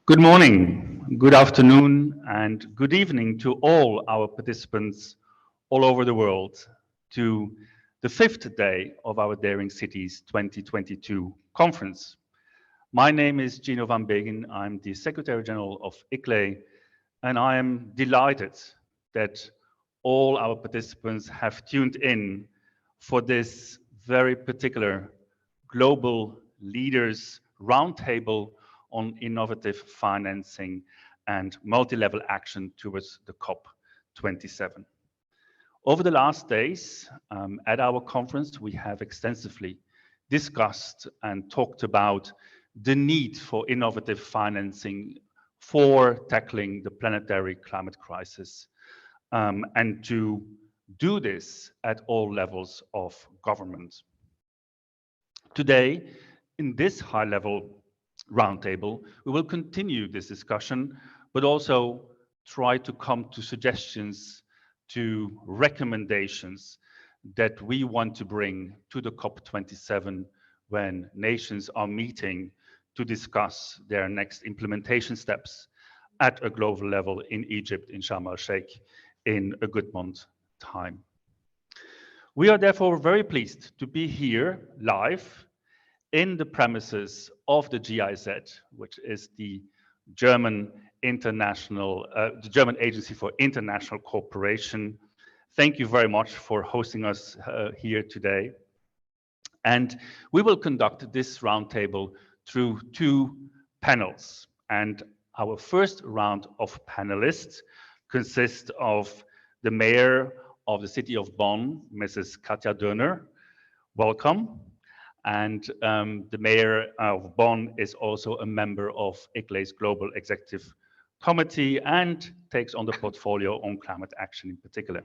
Good morning, good afternoon, and good evening to all our participants all over the world to the fifth day of our Daring Cities 2022 conference. My name is Gino van Begen. I'm the Secretary General of ICLE, and I am delighted that all our participants have tuned in for this very particular global leaders roundtable on innovative financing and multi-level action towards the COP27. Over the last days at our conference, we have extensively discussed and talked about the need for innovative financing for tackling the planetary climate crisis, and to do this at all levels of government. Today, in this high-level roundtable, we will continue this discussion, but also try to come to suggestions, to recommendations that we want to bring to the COP27 when nations are meeting to discuss their next implementation steps at a global level in Egypt, in Sharm el-Sheikh, in a good month's time. We are therefore very pleased to be here live in the premises of the GIZ, which is the German Agency for International Cooperation. Thank you very much for hosting us here today. And we will conduct this roundtable through two panels. And our first round of panelists consists of the mayor of the city of Bonn, Mrs. Katja Dörner. Welcome. And the mayor of Bonn is also a member of ICLE's Global Executive Committee and takes on the portfolio on climate action in particular.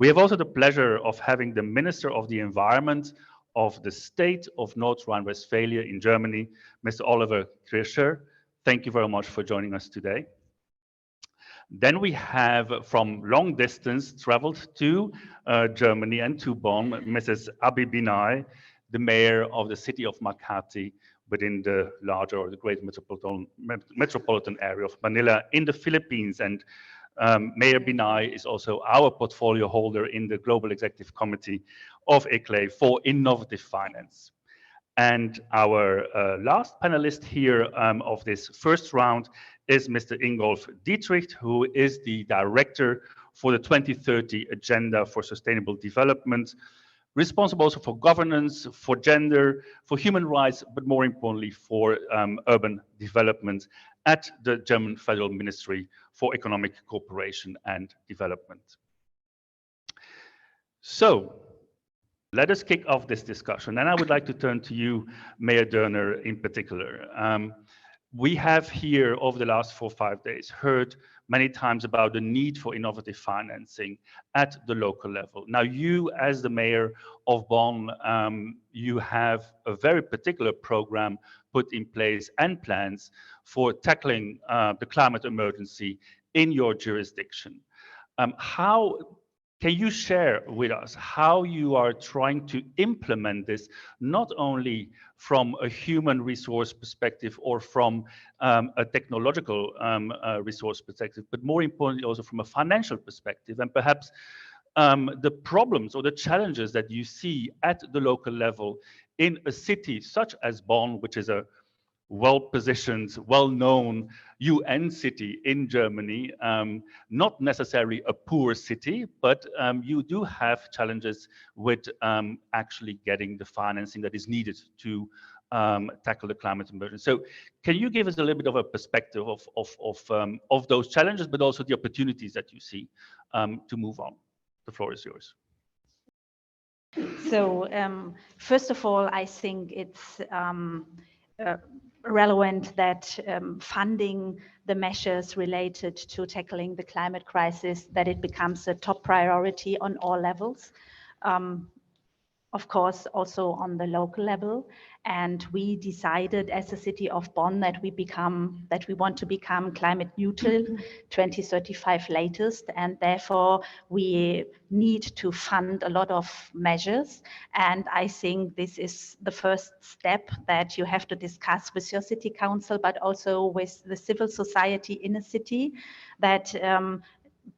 We have also the pleasure of having the Minister of the Environment of the state of North Rhine-Westphalia in Germany, Mr. Oliver Kircher. Thank you very much for joining us today. Then we have, from long distance, traveled to Germany and to Bonn, Mrs. Abi Binay, the mayor of the city of Makati within the larger or the great metropolitan area of Manila in the Philippines. And Mayor Binay is also our portfolio holder in the Global Executive Committee of ICLE for Innovative Finance. And our last panelist here of this first round is Mr. Ingolf Dietrich, who is the director for the 2030 Agenda for Sustainable Development, responsible also for governance, for gender, for human rights, but more importantly for urban development at the German Federal Ministry for Economic Cooperation and Development. So let us kick off this discussion. And I would like to turn to you, Mayor Dörner, in particular. We have here over the last 4 or 5 days heard many times about the need for innovative financing at the local level. Now, you as the mayor of Bonn, you have a very particular program put in place and plans for tackling the climate emergency in your jurisdiction. Can you share with us how you are trying to implement this, not only from a human resource perspective or from a technological resource perspective, but more importantly also from a financial perspective, and perhaps the problems or the challenges that you see at the local level in a city such as Bonn, which is a well-positioned, well-known UN city in Germany, not necessarily a poor city, but you do have challenges with actually getting the financing that is needed to tackle the climate emergency. So can you give us a little bit of a perspective of those challenges, but also the opportunities that you see to move on? The floor is yours. So first of all, I think it's relevant that funding the measures related to tackling the climate crisis, that it becomes a top priority on all levels. of course, also on the local level. And we decided as a city of Bonn that we want to become climate neutral 2035 latest. And therefore, we need to fund a lot of measures. And I think this is the first step that you have to discuss with your city council, but also with the civil society in a city, that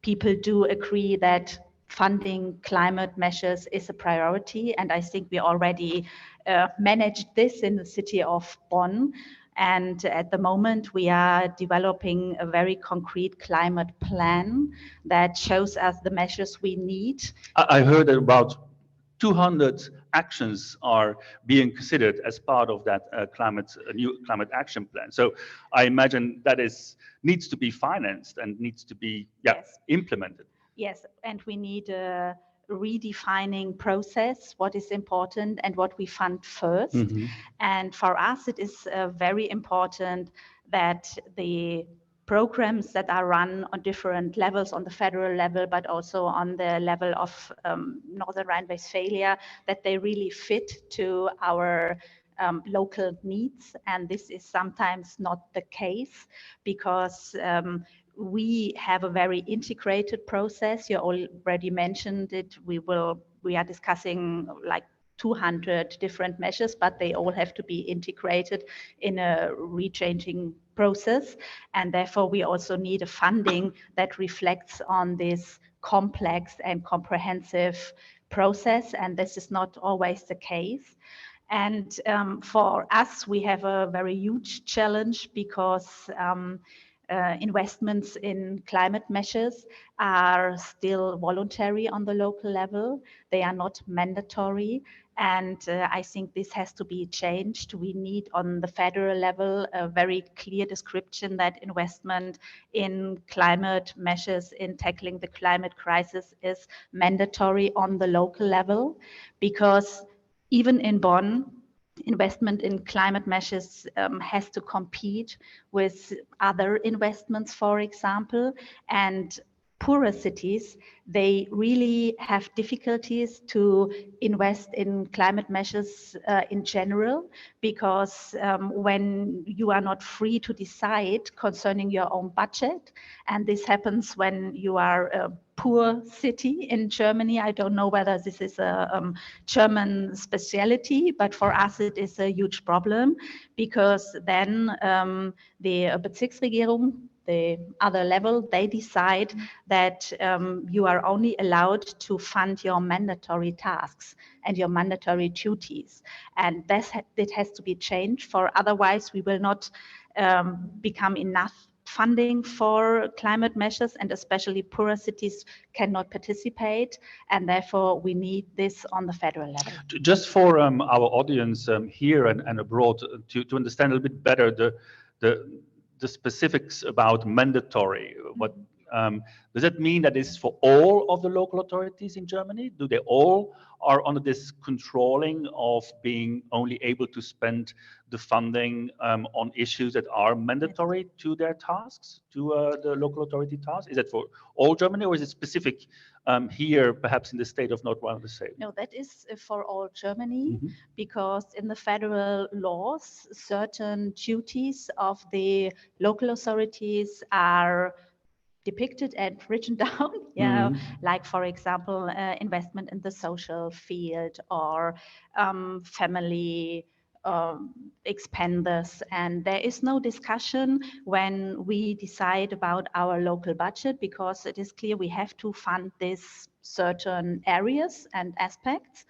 people do agree that funding climate measures is a priority. And I think we already managed this in the city of Bonn. And at the moment, we are developing a very concrete climate plan that shows us the measures we need. I heard that about 200 actions are being considered as part of that new climate action plan. So I imagine that needs to be financed and needs to be Yes. implemented. Yes, and we need a redefining process, what is important and what we fund first. Mm-hmm. And for us, it is very important that the programs that are run on different levels, on the federal level, but also on the level of Northern Rhine-Westphalia, that they really fit to our local needs. And this is sometimes not the case, because we have a very integrated process. You already mentioned it. We are discussing like 200 different measures, but they all have to be integrated in a rechanging process. And therefore, we also need a funding that reflects on this complex and comprehensive process. And this is not always the case. And for us, we have a very huge challenge, because investments in climate measures are still voluntary on the local level. They are not mandatory. And I think this has to be changed. We need on the federal level a very clear description that investment in climate measures in tackling the climate crisis is mandatory on the local level, because even in Bonn, investment in climate measures has to compete with other investments, for example. And poorer cities, they really have difficulties to invest in climate measures in general, because when you are not free to decide concerning your own budget, and this happens when you are a poor city in Germany. I don't know whether this is a German speciality, but for us it is a huge problem, because then the Bezirksregierung, the other level, they decide that you are only allowed to fund your mandatory tasks and your mandatory duties. And it has to be changed, for otherwise we will not become enough funding for climate measures, and especially poorer cities cannot participate, and therefore we need this on the federal level. Just for our audience here and abroad, to understand a little bit better the specifics about mandatory, what does that mean? That is for all of the local authorities in Germany? Do they all are under this controlling of being only able to spend the funding on issues that are mandatory to their tasks, to the local authority tasks? Is that for all Germany, or is it specific here, perhaps in the state of North Rhine-Westphalia? No, that is for all Germany, because in the federal laws, certain duties of the local authorities are depicted and written down, like, for example, investment in the social field, or family expenditures. And there is no discussion when we decide about our local budget, because it is clear we have to fund these certain areas and aspects.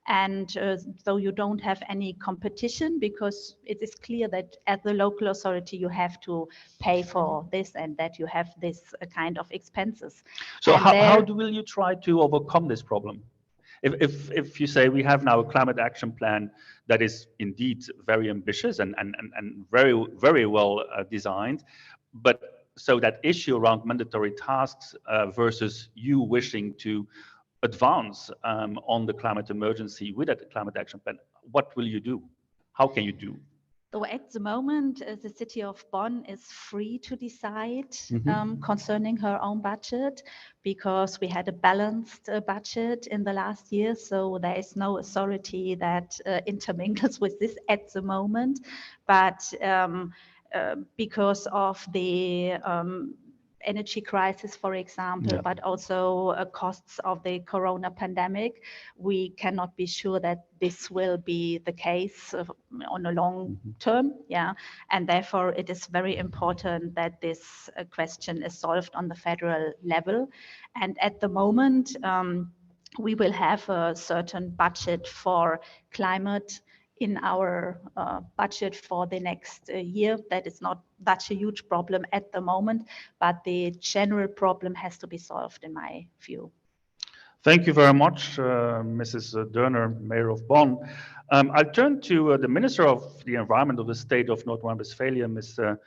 And so you don't have any competition, because it is clear that at the local authority you have to pay for this, and that you have this kind of expenses. So how will you try to overcome this problem? If you say we have now a climate action plan that is indeed very ambitious and very, very well designed, but so that issue around mandatory tasks versus you wishing to advance on the climate emergency with that climate action plan, what will you do? How can you do? So at the moment, the city of Bonn is free to decide concerning her own budget, because we had a balanced budget in the last year. So there is no authority that intermingles with this at the moment. But because of the energy crisis, for example, but also costs of the corona pandemic, we cannot be sure that this will be the case on a long term. And therefore it is very important that this question is solved on the federal level. And at the moment, we will have a certain budget for climate in our budget for the next year. That is not such a huge problem at the moment, but the general problem has to be solved in my view. Thank you very much, Mrs. Dörner, Mayor of Bonn. I'll turn to the Minister of the Environment of the State of North Rhine-Westphalia, Mr.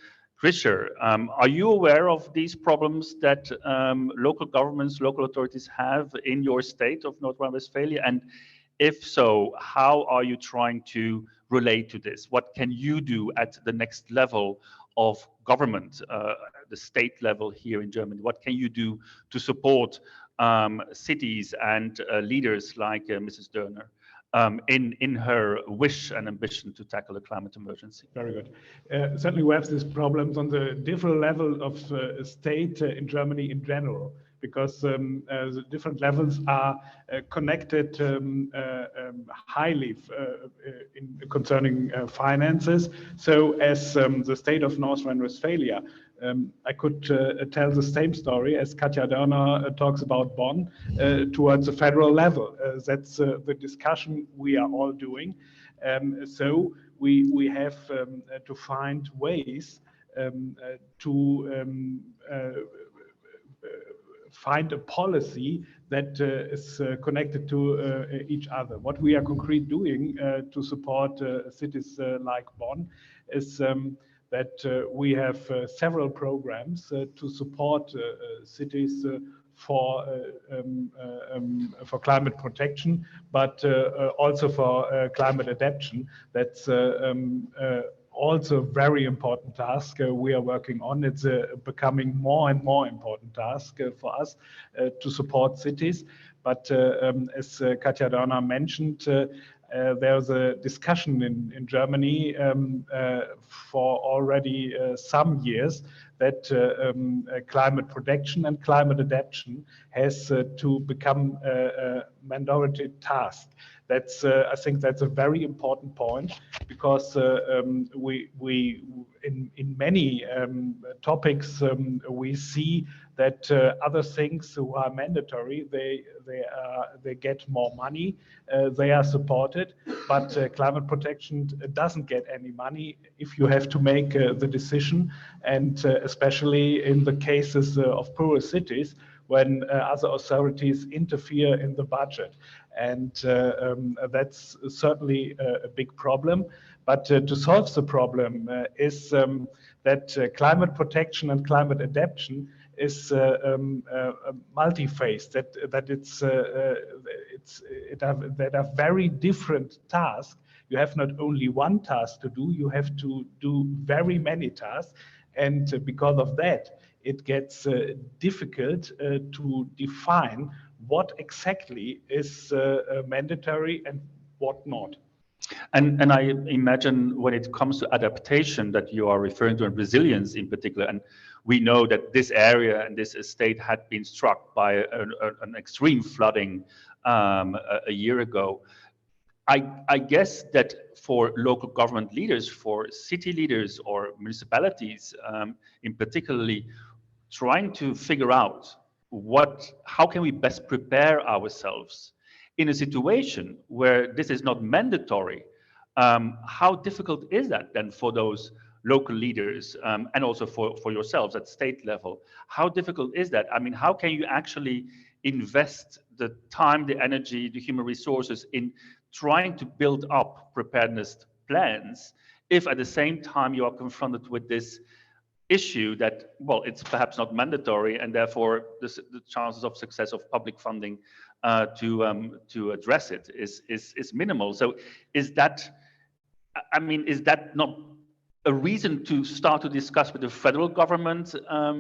Krischer. Are you aware of these problems that local governments, local authorities have in your state of North Rhine-Westphalia? And if so, how are you trying to relate to this? What can you do at the next level of government, the state level here in Germany? What can you do to support cities and leaders like Mrs. Dörner in her wish and ambition to tackle the climate emergency? Very good. Certainly we have these problems on the different level of state in Germany in general, because the different levels are connected highly concerning finances. So as the state of North Rhine-Westphalia, I could tell the same story as Katja Dörner talks about Bonn towards the federal level. That's the discussion we are all doing. So we have to find ways to find a policy that is connected to each other. What we are concretely doing to support cities like Bonn is that we have several programs to support cities for climate protection, but also for climate adaptation. That's also a very important task we are working on. It's becoming more and more important task for us to support cities. But as Katja Dörner mentioned, there's a discussion in Germany for already some years that climate protection and climate adaptation has to become a minority task. That's I think that's a very important point, because we in many topics we see that other things who are mandatory, they get more money, they are supported, but climate protection doesn't get any money if you have to make the decision, and especially in the cases of poor cities, when other authorities interfere in the budget. And that's certainly a big problem. But to solve the problem is that climate protection and climate adaptation is multi-phased, that are very different tasks. You have not only one task to do, you have to do very many tasks. And because of that, it gets difficult to define what exactly is mandatory and what not. And I imagine when it comes to adaptation that you are referring to, and resilience in particular, and we know that this area and this estate had been struck by an extreme flooding a year ago. I guess that for local government leaders, for city leaders or municipalities in particularly, trying to figure out how can we best prepare ourselves in a situation where this is not mandatory. How difficult is that then for those local leaders and also for yourselves at state level? How difficult is that? I mean, how can you actually invest the time, the energy, the human resources in trying to build up preparedness plans if at the same time you are confronted with this issue that, well, it's perhaps not mandatory, and therefore the chances of success of public funding to address it is minimal. So is that, I mean, is that not a reason to start to discuss with the federal government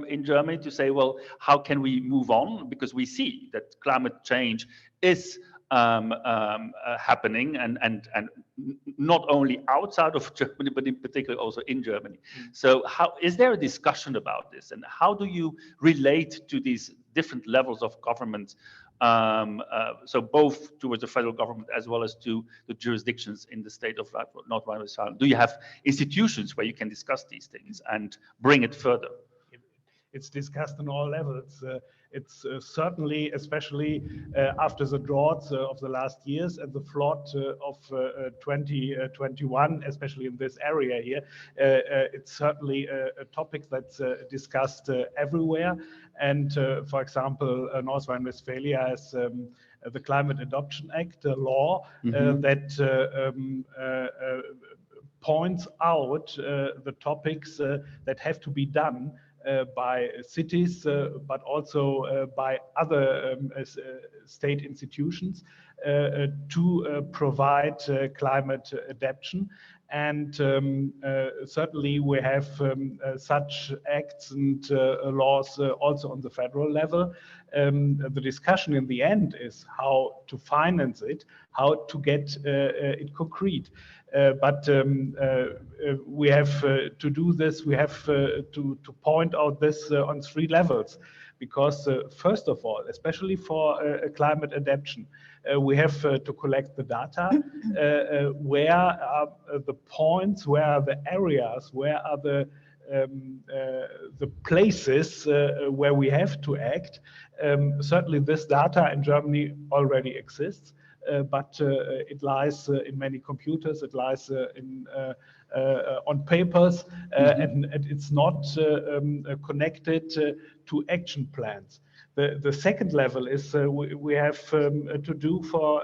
in Germany to say, well, how can we move on? Because we see that climate change is happening, and not only outside of Germany, but in particular also in Germany. So how is there a discussion about this, and how do you relate to these different levels of government? So both towards the federal government as well as to the jurisdictions in the state of North Rhine-Westphalia. Do you have institutions where you can discuss these things and bring it further? It's discussed on all levels. It's certainly, especially after the droughts of the last years and the flood of 2021, especially in this area here, it's certainly a topic that's discussed everywhere. And for example, North Rhine-Westphalia has the Climate Adoption Act, a law that points out the topics that have to be done by cities, but also by other state institutions to provide climate adaptation. And certainly we have such acts and laws also on the federal level. The discussion in the end is how to finance it, how to get it concrete. But we have to do this, we have to point out this on 3 levels. Because first of all, especially for climate adaptation, we have to collect the data. Where are the points, where are the areas, where are the places where we have to act? Certainly this data in Germany already exists. But it lies in many computers, it lies on papers, and it's not connected to action plans. The second level is we have to do for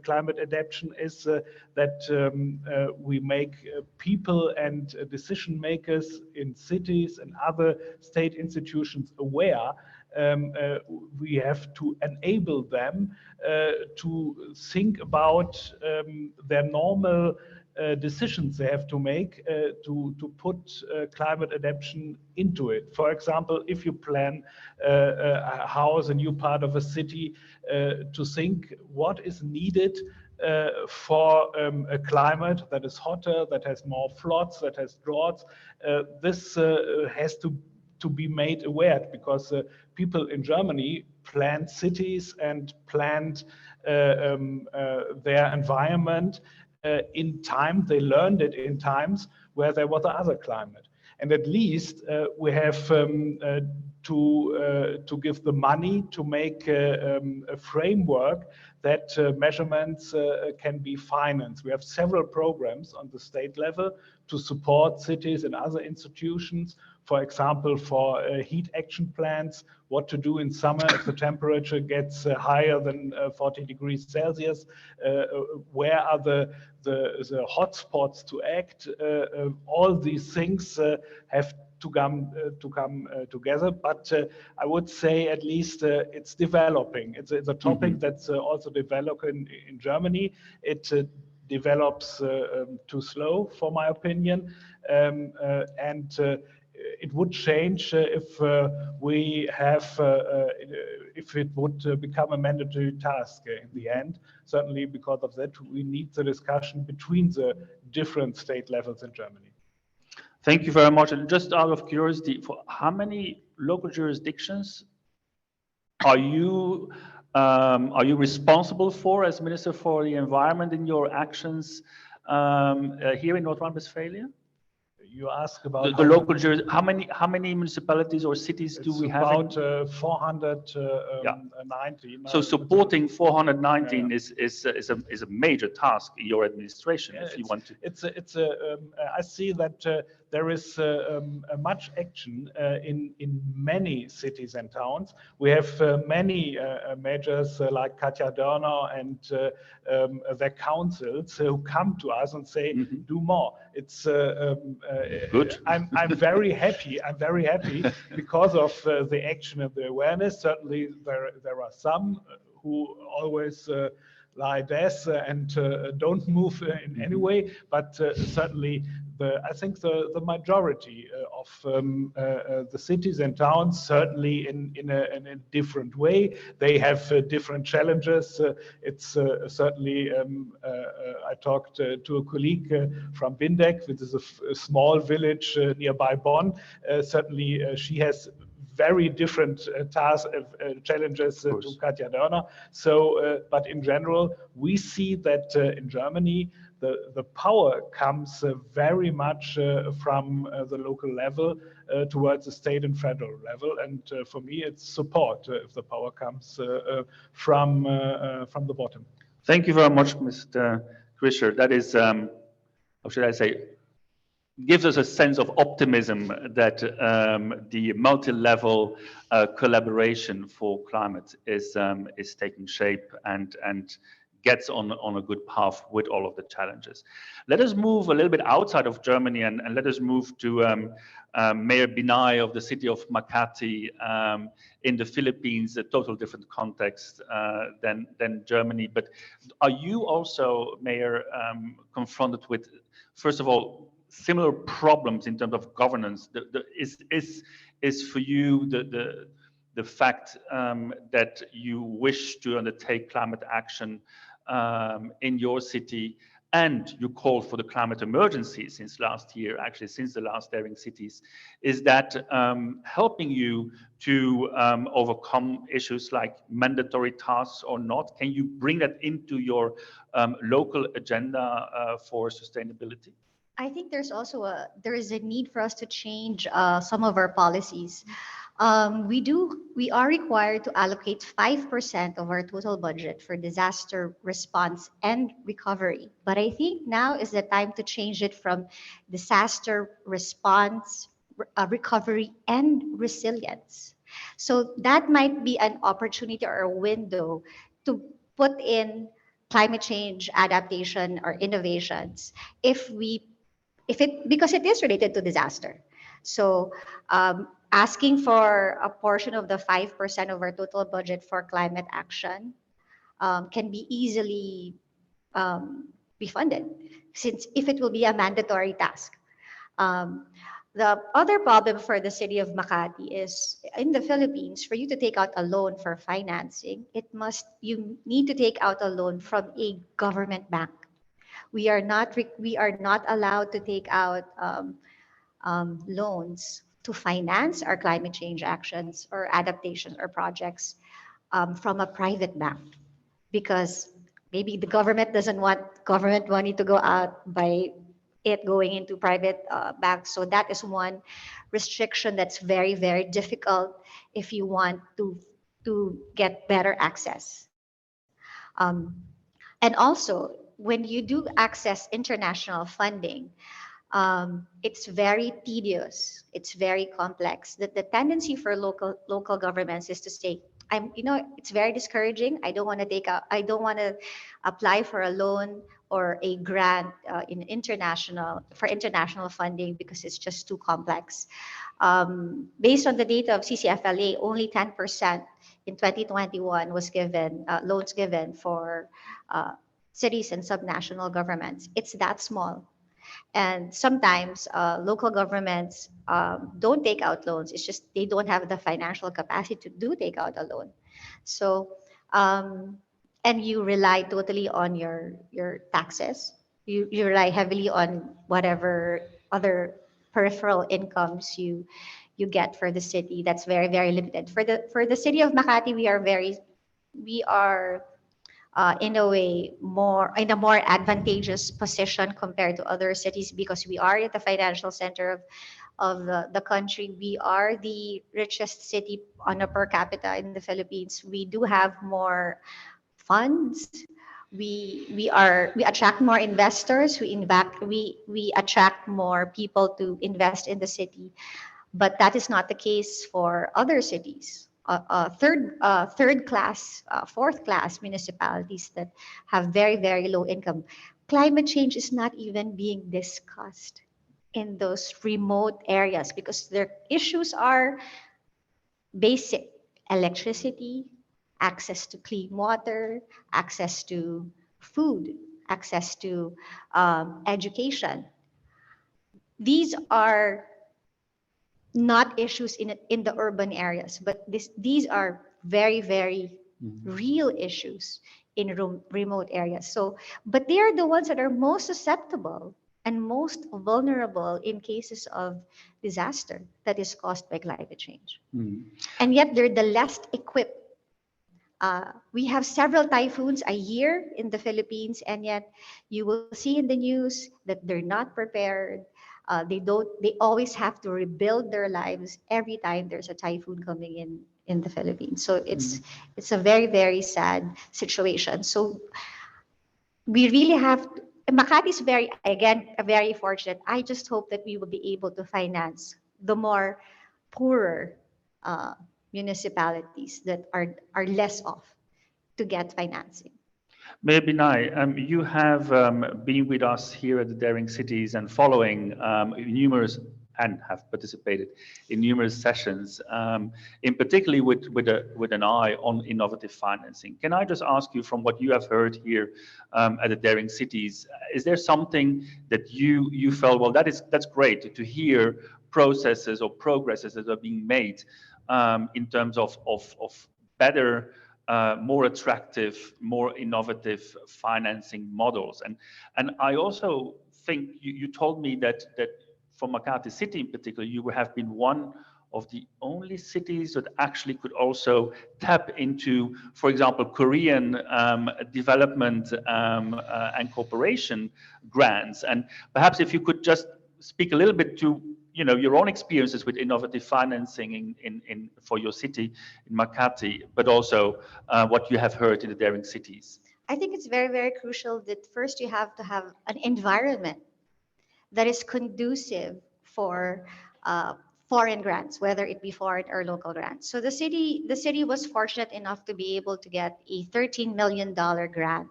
climate adaptation is that we make people and decision makers in cities and other state institutions aware. We have to enable them to think about their normal decisions they have to make to put climate adaptation into it. For example, if you plan a house, a new part of a city, to think what is needed for a climate that is hotter, that has more floods, that has droughts. This has to be made aware, because people in Germany planned cities and planned their environment in time. They learned it in times where there was other climate. And at least we have to give the money to make a framework that measurements can be financed. We have several programs on the state level to support cities and other institutions. For example, for heat action plans, what to do in summer if the temperature gets higher than 40 degrees Celsius, where are the hotspots to act. All these things have to come together, but I would say at least it's developing. It's a topic that's also developing in Germany. It develops too slow, for my opinion, and it would change if we have, if it would become a mandatory task in the end. Certainly because of that, we need the discussion between the different state levels in Germany. Thank you very much. And just out of curiosity, for how many local jurisdictions are you responsible for as Minister for the Environment in your actions here in North Rhine-Westphalia? You ask about the local jurisdictions. How many municipalities or cities do we have? About 490. So supporting 419 is a major task in your administration. If you want to, I see that there is much action in many cities and towns. We have many majors like Katja Dörner and their councils who come to us and say, do more. It's good. I'm very happy. I'm very happy because of the action and the awareness. Certainly, there are some who always lie dead and don't move in any way. But certainly, I think the majority of the cities and towns, certainly in a different way, they have different challenges. It's certainly, I talked to a colleague from Windeck, which is a small village nearby Bonn. Certainly, she has very different challenges to Katja Dörner. So, but in general, we see that in Germany, the power comes very much from the local level towards the state and federal level. And for me, it's support if the power comes from the bottom. Thank you very much, Mr. Krischer. That is, how should I say, gives us a sense of optimism that the multi-level collaboration for climate is taking shape and gets on a good path with all of the challenges. Let us move a little bit outside of Germany and let us move to Mayor Binay of the city of Makati in the Philippines, a total different context than Germany. But are you also, Mayor, confronted with, first of all, similar problems in terms of governance? Is for you the fact that you wish to undertake climate action in your city, and you call for the climate emergency since last year, actually since the last daring cities, is that helping you to overcome issues like mandatory tasks or not? Can you bring that into your local agenda for sustainability? I think there's also there is a need for us to change some of our policies. We are required to allocate 5% of our total budget for disaster response and recovery. But I think now is the time to change it from disaster response, recovery, and resilience. So that might be an opportunity or a window to put in climate change adaptation or innovations because it is related to disaster. So asking for a portion of the 5% of our total budget for climate action can be easily be funded, since if it will be a mandatory task. The other problem for the city of Makati is in the Philippines, for you to take out a loan for financing, you need to take out a loan from a government bank. We are not allowed to take out loans to finance our climate change actions or adaptations or projects from a private bank, because maybe the government doesn't want government money to go out by it going into private banks. So that is one restriction that's very, very difficult if you want to get better access. And also, when you do access international funding, it's very tedious. It's very complex. The tendency for local governments is to say, it's very discouraging. I don't want to apply for a loan or a grant for international funding because it's just too complex. Based on the data of CCFLA, only 10% in 2021 was given loans given for cities and subnational governments. It's that small. And sometimes local governments don't take out loans. It's just they don't have the financial capacity to take out a loan. So, and you rely totally on your taxes. You rely heavily on whatever other peripheral incomes you get for the city. That's very, very limited. For the city of Makati, we are in a way in a more advantageous position compared to other cities, because we are at the financial center of the country. We are the richest city on a per capita in the Philippines. We do have more funds. We attract more investors. We attract more people to invest in the city, but that is not the case for other cities. Third class, fourth class municipalities that have very, very low income. Climate change is not even being discussed in those remote areas because their issues are basic: electricity, access to clean water, access to food, access to education. these are not issues in the urban areas, but these are very, very real issues in remote areas. So, but they are the ones that are most susceptible and most vulnerable in cases of disaster that is caused by climate change. And yet they're the less equipped. We have several typhoons a year in the Philippines, and yet you will see in the news that they're not prepared. They always have to rebuild their lives every time there's a typhoon coming in the Philippines. So it's a very, very sad situation. So we really have Makati is very fortunate. I just hope that we will be able to finance the more poorer municipalities that are less off to get financing. Maybe Nai, you have been with us here at the Daring Cities and following numerous and have participated in numerous sessions, in particularly with an eye on innovative financing. Can I just ask you, from what you have heard here at the Daring Cities, is there something that you felt, well, that's great to hear processes or progresses that are being made in terms of better, more attractive, more innovative financing models? And I also think you told me that for Makati City in particular, you have been one of the only cities that actually could also tap into, for example, Korean development and cooperation grants. And perhaps if you could just speak a little bit to your own experiences with innovative financing for your city in Makati, but also what you have heard in the Daring Cities. I think it's very, very crucial that first you have to have an environment that is conducive for foreign grants, whether it be foreign or local grants. So the city was fortunate enough to be able to get a $13 million grant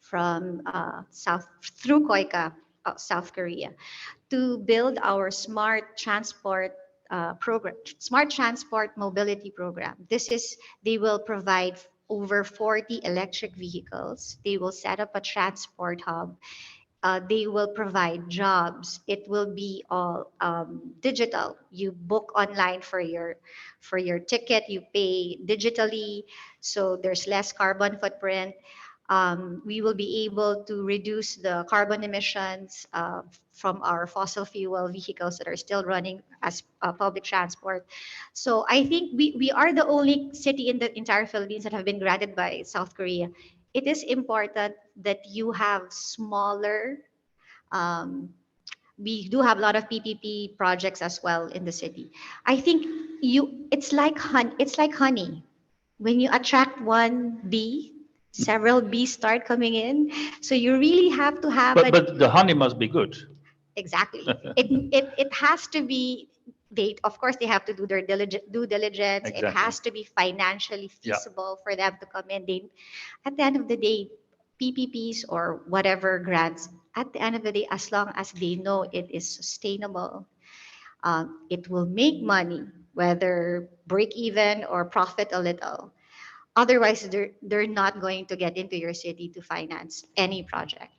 from through KOICA, South Korea, to build our smart transport program, smart transport mobility program. They will provide over 40 electric vehicles. They will set up a transport hub. They will provide jobs. It will be all digital. You book online for your ticket. You pay digitally, so there's less carbon footprint. We will be able to reduce the carbon emissions from our fossil fuel vehicles that are still running as public transport. So I think we are the only city in the entire Philippines that have been granted by South Korea. It is important that you have smaller, we do have a lot of PPP projects as well in the city. I think it's like honey. When you attract one bee, several bees start coming in. So you really have to have but the honey must be good. Exactly. It has to be, of course they have to do their due diligence. Exactly. It has to be financially feasible for them to come in. At the end of the day, PPPs or whatever grants, at the end of the day, as long as they know it is sustainable, it will make money, whether break even or profit a little. Otherwise, they're not going to get into your city to finance any project.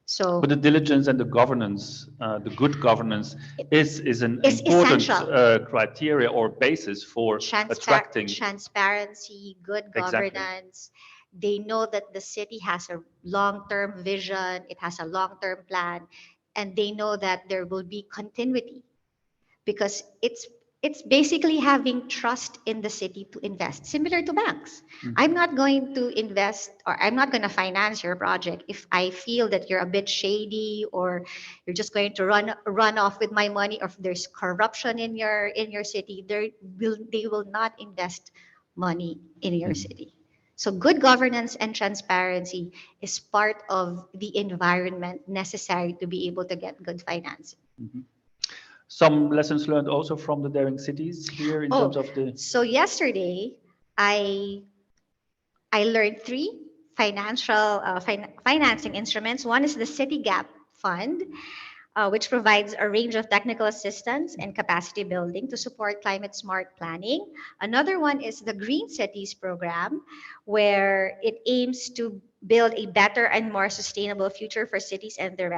So, but the diligence and the governance, the good governance, is an important criteria or basis for attracting transparency, good governance. Exactly. They know that the city has a long-term vision, it has a long-term plan, and they know that there will be continuity, because it's basically having trust in the city to invest, similar to banks. I'm not going to invest, or I'm not going to finance your project if I feel that you're a bit shady, or you're just going to run off with my money, or if there's corruption in your city. They will not invest money in your city. So good governance and transparency is part of the environment necessary to be able to get good financing. Some lessons learned also from the Daring Cities here in terms of the... So yesterday, I learned 3 financing instruments. One is the City Gap Fund, which provides a range of technical assistance and capacity building to support climate smart planning. Another one is the Green Cities program, where it aims to build a better and more sustainable future for cities and their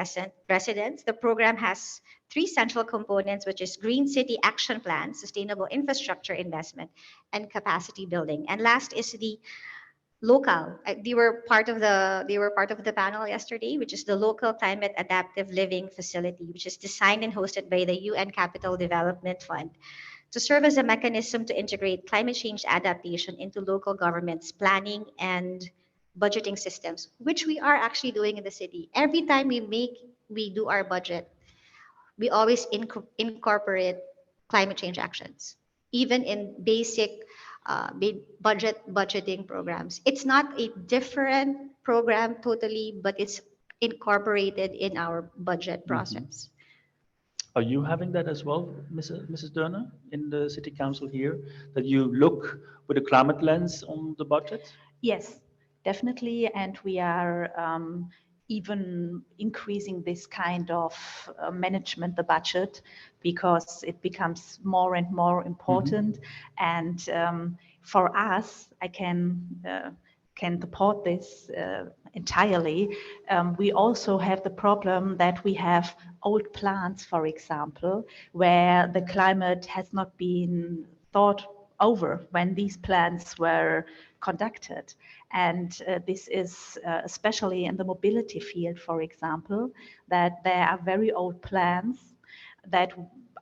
residents. The program has 3 central components, which is Green City Action Plan, sustainable infrastructure investment, and capacity building. And last is the local. They were part of the panel yesterday, which is the local climate adaptive living facility, which is designed and hosted by the UN Capital Development Fund to serve as a mechanism to integrate climate change adaptation into local governments' planning and budgeting systems, which we are actually doing in the city. Every time we do our budget, we always incorporate climate change actions, even in basic budgeting programs. It's not a different program totally, but it's incorporated in our budget process. Are you having that as well, Mrs. Dörner, in the City Council here, that you look with a climate lens on the budget? Yes, definitely. And we are even increasing this kind of management, the budget, because it becomes more and more important. And for us, I can support this entirely. We also have the problem that we have old plants, for example, where the climate has not been thought over when these plans were conducted. And this is especially in the mobility field, for example, that there are very old plans that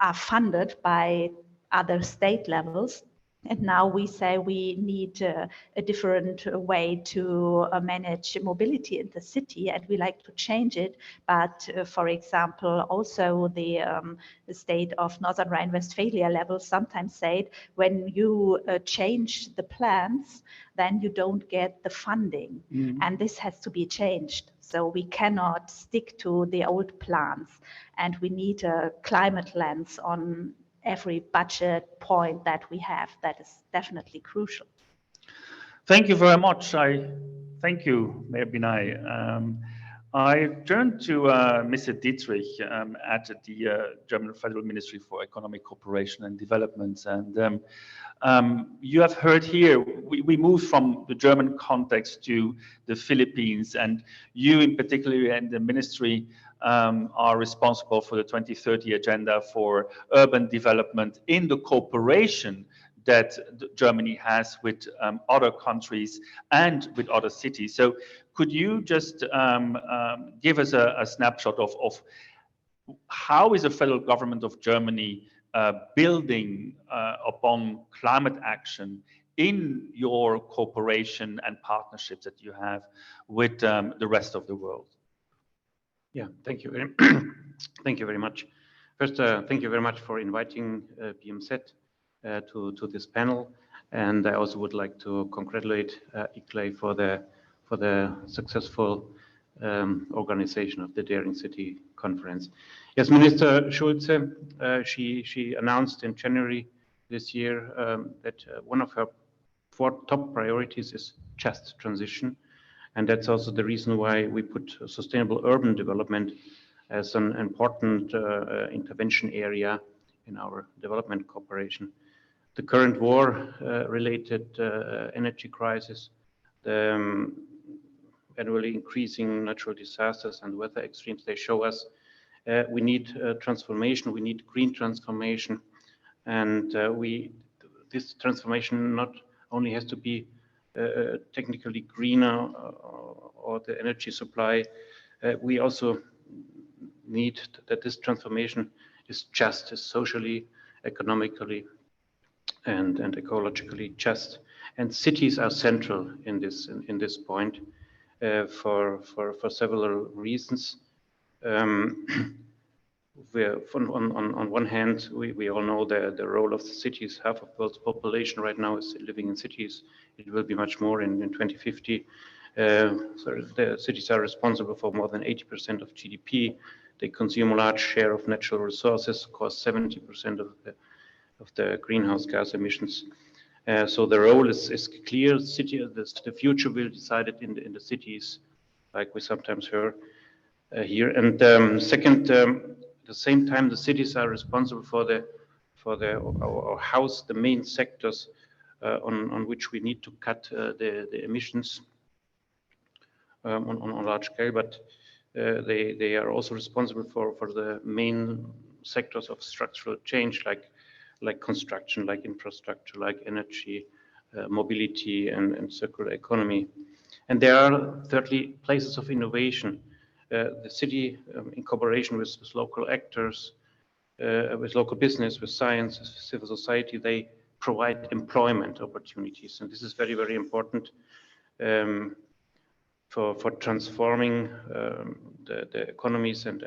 are funded by other state levels. And now we say we need a different way to manage mobility in the city, and we like to change it. But for example, also the state of Northern Rhine-Westphalia level sometimes said, when you change the plans, then you don't get the funding. And this has to be changed. So we cannot stick to the old plans, and we need a climate lens on every budget point that we have. That is definitely crucial. Thank you very much. Thank you, Mayor Binay. I turn to Mr. Dietrich at the German Federal Ministry for Economic Cooperation and Development. And you have heard here, we moved from the German context to the Philippines, and you in particular and the ministry are responsible for the 2030 agenda for urban development in the cooperation that Germany has with other countries and with other cities. So could you just give us a snapshot of how is the federal government of Germany building upon climate action in your cooperation and partnerships that you have with the rest of the world? Yeah, thank you. Thank you very much. First, thank you very much for inviting BMZ to this panel, and I also would like to congratulate ICLEI for the successful organization of the Daring City Conference. Yes, Minister Schulze, she announced in January this year that one of her 4 top priorities is just transition. And that's also the reason why we put sustainable urban development as an important intervention area in our development cooperation. The current war-related energy crisis, the annually increasing natural disasters and weather extremes, they show us we need transformation, we need green transformation. And this transformation not only has to be technically greener or the energy supply, we also need that this transformation is just, is socially, economically, and ecologically just. And cities are central in this point for several reasons. On one hand, we all know the role of the cities. Half of the world's population right now is living in cities. It will be much more in 2050. So the cities are responsible for more than 80% of GDP. They consume a large share of natural resources, cause 70% of the greenhouse gas emissions. So the role is clear. The future will be decided in the cities, like we sometimes hear here. And second, at the same time, the cities are responsible or house the main sectors on which we need to cut the emissions. on a large scale, but they are also responsible for the main sectors of structural change, like construction, like infrastructure, like energy, mobility, and circular economy. And there are thirdly places of innovation. The city, in cooperation with local actors, with local business, with science, with civil society, they provide employment opportunities, and this is very, very important for transforming the economies and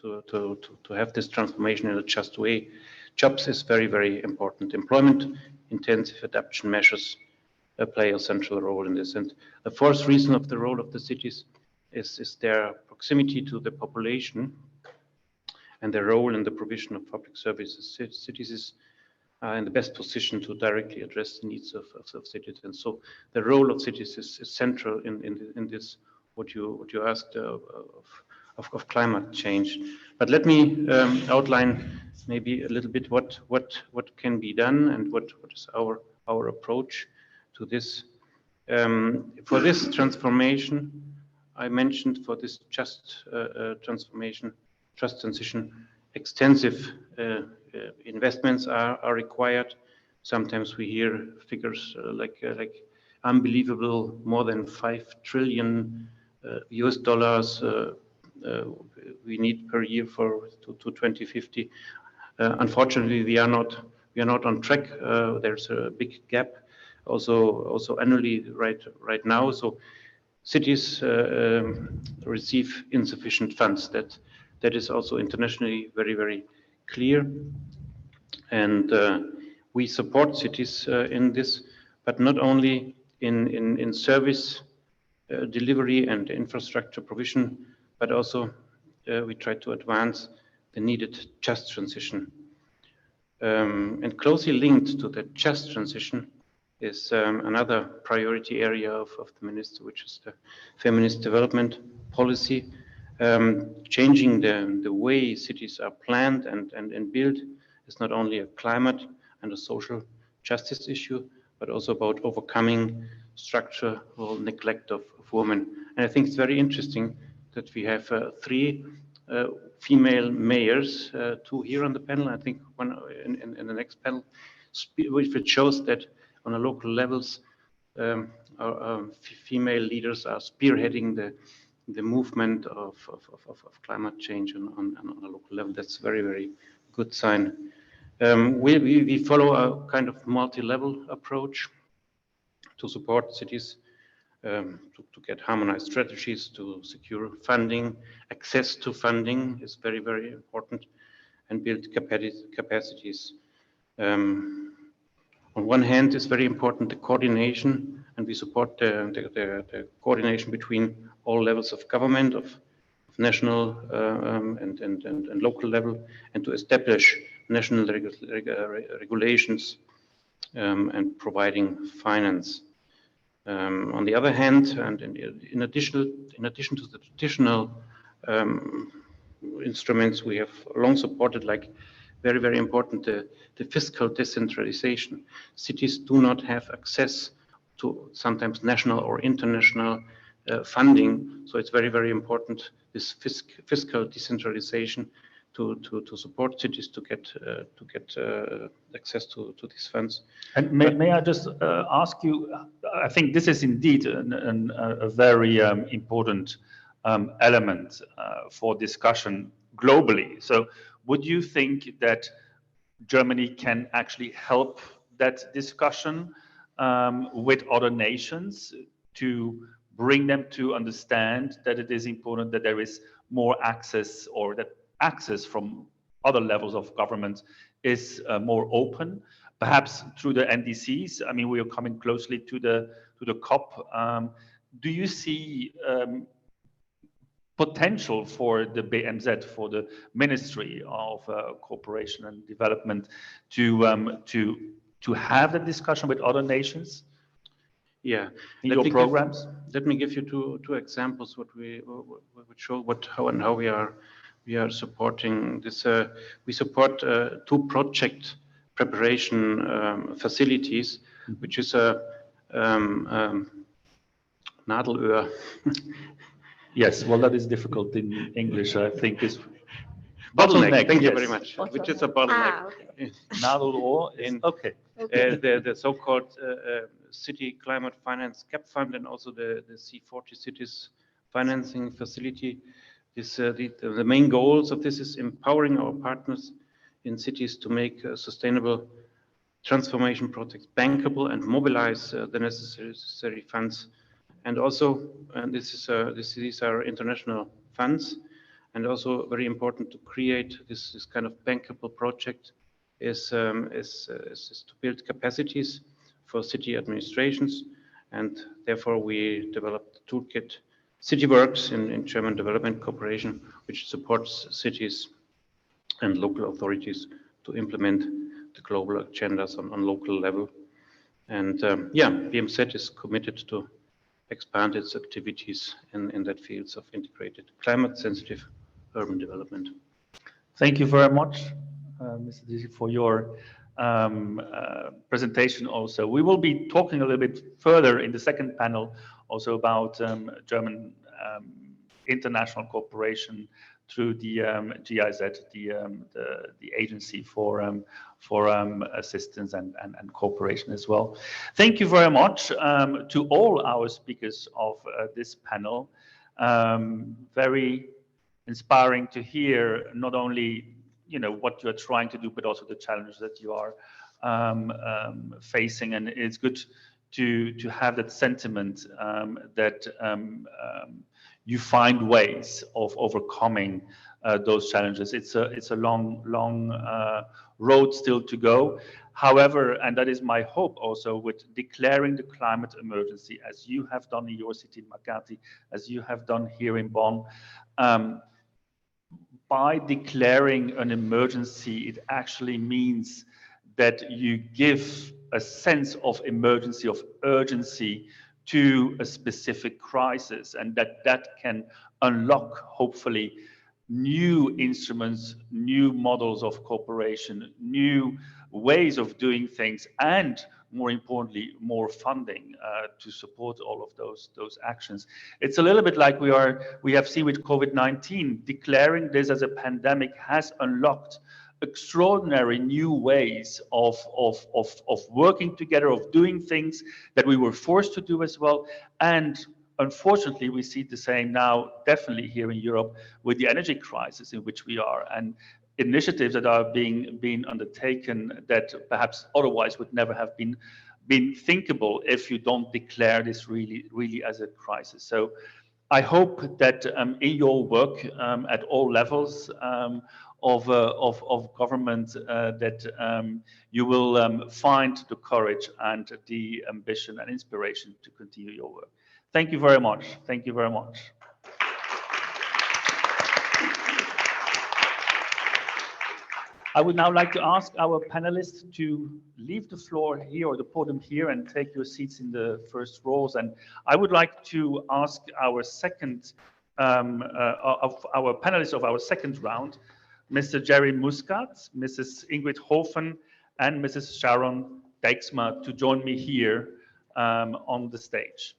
to have this transformation in a just way. Jobs is very, very important. Employment intensive adaptation measures play a central role in this. And the fourth reason of the role of the cities is their proximity to the population and their role in the provision of public services. Cities are in the best position to directly address the needs of citizens. So the role of cities is central in this, what you asked of climate change. But let me outline maybe a little bit what can be done and what is our approach to this. For this transformation, I mentioned for this just transition, extensive investments are required. Sometimes we hear figures like unbelievable, more than $5 trillion US dollars we need per year to 2050. Unfortunately, we are not on track. There's a big gap also annually right now. So cities receive insufficient funds. That is also internationally very, very clear. And we support cities in this, but not only in service delivery and infrastructure provision, but also we try to advance the needed just transition. And closely linked to the just transition is another priority area of the minister, which is the feminist development policy. Changing the way cities are planned and built is not only a climate and a social justice issue, but also about overcoming structural neglect of women. And I think it's very interesting that we have 3 female mayors, 2 here on the panel, I think one in the next panel, which shows that on a local levels, female leaders are spearheading the movement of climate change on a local level. That's a very, very good sign. We follow a kind of multi-level approach to support cities to get harmonized strategies, to secure funding. Access to funding is very, very important, and build capacities. On one hand, it's very important the coordination, and we support the coordination between all levels of government, of national and local level, and to establish national regulations and providing finance. On the other hand, and in addition to the traditional instruments we have long supported, like very, very important, the fiscal decentralization. Cities do not have access to sometimes national or international funding, so it's very, very important, this fiscal decentralization to support cities to get access to these funds. And may I just ask you, I think this is indeed a very important element for discussion globally. So would you think that Germany can actually help that discussion with other nations to bring them to understand that it is important that there is more access, or that access from other levels of government is more open, perhaps through the NDCs? I mean, we are coming closely to the COP. Do you see potential for the BMZ, for the Ministry of Cooperation and Development, to have the discussion with other nations? Yeah, in your programs. Let me give you two examples which show how we are supporting this. We support 2 project preparation facilities, which is a Nadelöhr. Yes, well, that is difficult in English, I think. Is Bottleneck, thank you yes. very much, which is a Ah, bottleneck. okay. Nadelöhr is okay. The so-called City Climate Finance CAP Fund and also the C40 Cities Financing Facility. This, the main goals of this is empowering our partners in cities to make sustainable transformation projects bankable and mobilize the necessary funds. And also, these are international funds, and also very important to create this kind of bankable project is to build capacities for city administrations, and therefore we developed the toolkit CityWorks in German Development Cooperation, which supports cities and local authorities to implement the global agendas on local level. And yeah, BMZ is committed to expand its activities in that fields of integrated climate-sensitive urban development. Thank you very much, Mr. Disi, for your presentation also. We will be talking a little bit further in the second panel also about German international cooperation through the GIZ, the agency for assistance and cooperation as well. Thank you very much to all our speakers of this panel. Very inspiring to hear not only what you're trying to do, but also the challenges that you are facing, and it's good to have that sentiment that you find ways of overcoming those challenges. It's a long road still to go. However, and that is my hope also, with declaring the climate emergency, as you have done in your city, Makati, as you have done here in Bonn, by declaring an emergency, it actually means that you give a sense of emergency, of urgency to a specific crisis, and that can unlock, hopefully, new instruments, new models of cooperation, new ways of doing things, and more importantly, more funding to support all of those actions. It's a little bit like we have seen with COVID-19. Declaring this as a pandemic has unlocked extraordinary new ways of working together, of doing things that we were forced to do as well. And unfortunately, we see the same now, definitely here in Europe, with the energy crisis in which we are, and initiatives that are being undertaken that perhaps otherwise would never have been thinkable if you don't declare this really as a crisis. So I hope that in your work at all levels of government that you will find the courage and the ambition and inspiration to continue your work. Thank you very much. Thank you very much. I would now like to ask our panelists to leave the floor here or the podium here and take your seats in the first rows. And I would like to ask our second of our panelists of our second round, Mr. Jerry Muscat, Mrs. Ingrid Hofen, and Mrs. Sharon Dijksma, to join me here on the stage.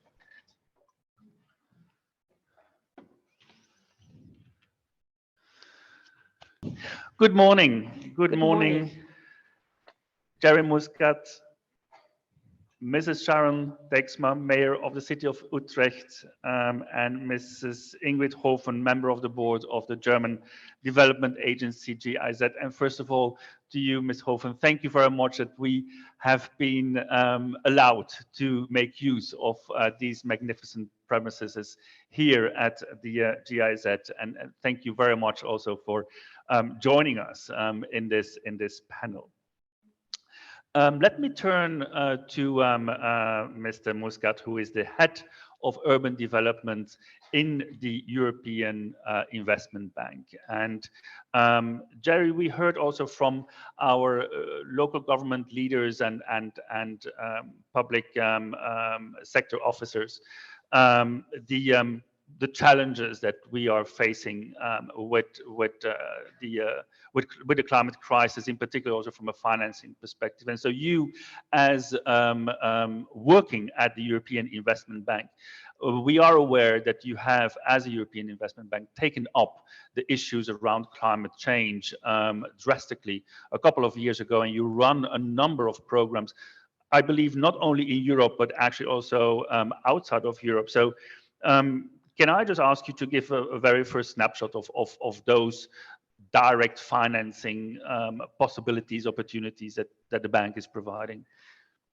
Good morning. Good morning. Jerry Muscat, Mrs. Sharon Dijksma, Mayor of the City of Utrecht, and Mrs. Ingrid Hofen, Member of the Board of the German Development Agency, GIZ. And first of all, to you, Ms. Hofen, thank you very much that we have been allowed to make use of these magnificent premises here at the GIZ. And thank you very much also for joining us in this panel. Let me turn to Mr. Muscat, who is the head of urban development in the European Investment Bank. And Jerry, we heard also from our local government leaders and public sector officers the challenges that we are facing with the climate crisis, in particular also from a financing perspective. And so you, as working at the European Investment Bank, We are aware that you have, as a European Investment Bank, taken up the issues around climate change drastically a couple of years ago, and you run a number of programs, I believe, not only in Europe, but actually also outside of Europe. So can I just ask you to give a very first snapshot of those direct financing possibilities, opportunities that the bank is providing?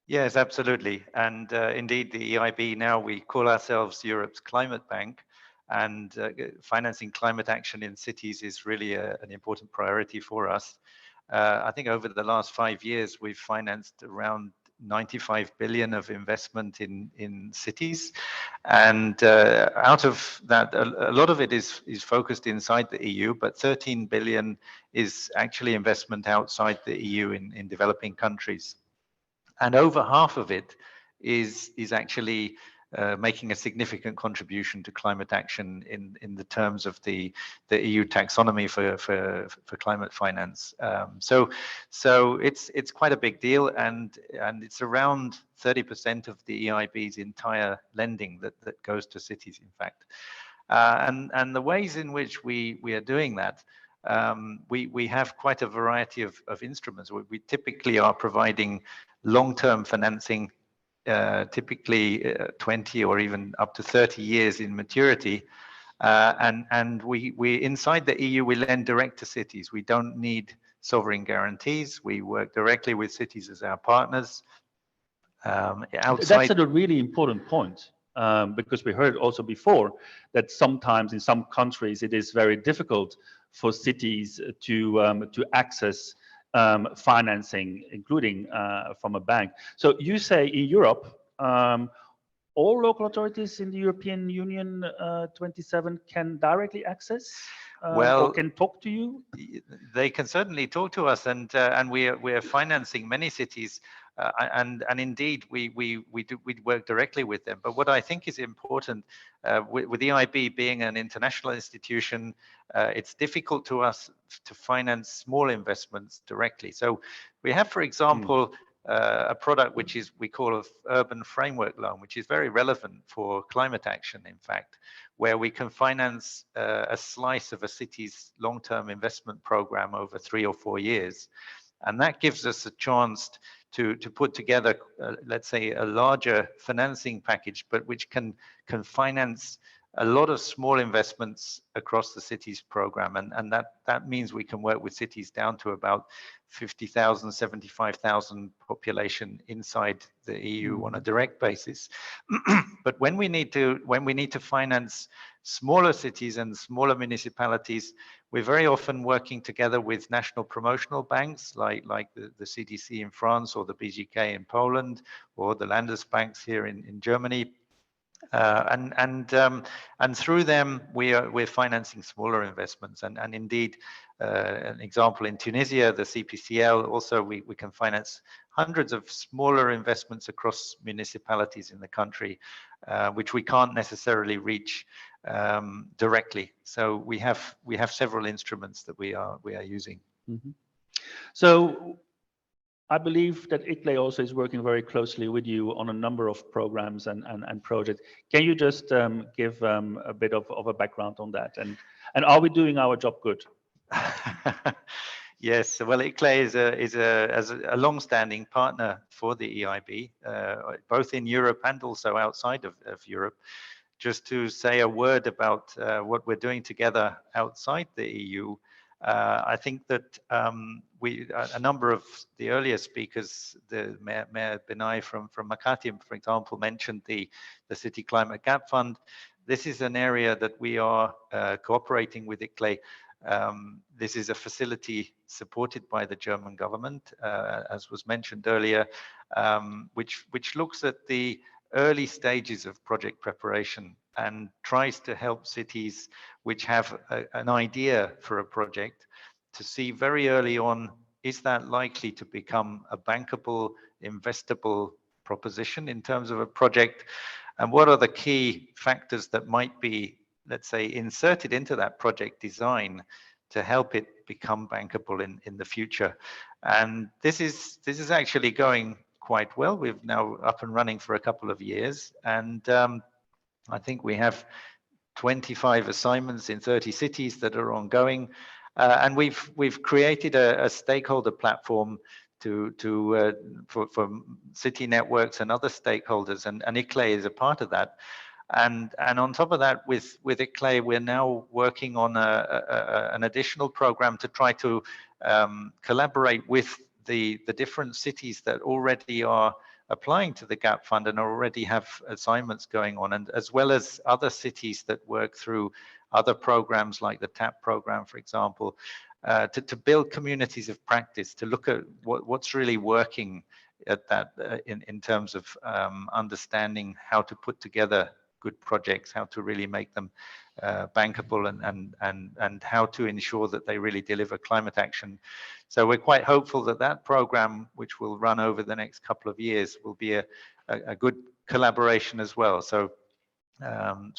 Yes, absolutely. And indeed, the EIB, now we call ourselves Europe's Climate Bank, and financing climate action in cities is really an important priority for us. I think over the last 5 years, we've financed around 95 billion of investment in cities, and out of that, a lot of it is focused inside the EU, but 13 billion is actually investment outside the EU in developing countries. And over half of it is actually making a significant contribution to climate action in the terms of the EU taxonomy for climate finance. So it's quite a big deal, and it's around 30% of the EIB's entire lending that goes to cities, in fact. And the ways in which we are doing that, we have quite a variety of instruments. We typically are providing long-term financing, typically 20 or even up to 30 years in maturity. And we inside the EU, we lend direct to cities. We don't need sovereign guarantees. We work directly with cities as our partners. That's a really important point, because we heard also before that sometimes in some countries it is very difficult for cities to access financing, including from a bank. So you say in Europe, all local authorities in the European Union 27 can directly access, or can talk to you? They can certainly talk to us, and we are financing many cities, and indeed we work directly with them. But what I think is important, with the EIB being an international institution, it's difficult to us to finance small investments directly. So we have, for example, a product which we call an urban framework loan, which is very relevant for climate action, in fact, where we can finance a slice of a city's long-term investment program over 3 or 4 years. And that gives us a chance to put together, let's say, a larger financing package, but which can finance a lot of small investments across the city's program. And that means we can work with cities down to about 50,000, 75,000 population inside the EU on a direct basis. But when we need to finance smaller cities and smaller municipalities, we're very often working together with national promotional banks like the CDC in France, or the BGK in Poland, or the Landesbanks here in Germany. And through them, we're financing smaller investments. And indeed, an example in Tunisia, the CPCL, also we can finance hundreds of smaller investments across municipalities in the country, which we can't necessarily reach directly. So we have several instruments that we are using. Mm-hmm. So I believe that ICLEI also is working very closely with you on a number of programs and projects. Can you just give a bit of a background on that? And are we doing our job good? Yes, well, ICLEI is a long-standing partner for the EIB, both in Europe and also outside of Europe. Just to say a word about what we're doing together outside the EU, I think that a number of the earlier speakers, the Mayor Benai from Makati, for example, mentioned the City Climate Gap Fund. This is an area that we are cooperating with ICLEI. This is a facility supported by the German government, as was mentioned earlier, which looks at the early stages of project preparation and tries to help cities which have an idea for a project to see very early on, is that likely to become a bankable, investable proposition in terms of a project? And what are the key factors that might be, let's say, inserted into that project design to help it become bankable in the future? And this is actually going quite well. We've now up and running for a couple of years, and I think we have 25 assignments in 30 cities that are ongoing, and we've created a stakeholder platform for city networks and other stakeholders, and ICLE is a part of that. And on top of that, with ICLE, we're now working on an additional program to try to collaborate with the different cities that already are applying to the GAP fund and already have assignments going on, and as well as other cities that work through other programs like the TAP program, for example, to build communities of practice, to look at what's really working at that in terms of understanding how to put together good projects, how to really make them bankable, and how to ensure that they really deliver climate action. So we're quite hopeful that that program, which will run over the next couple of years, will be a good collaboration as well. So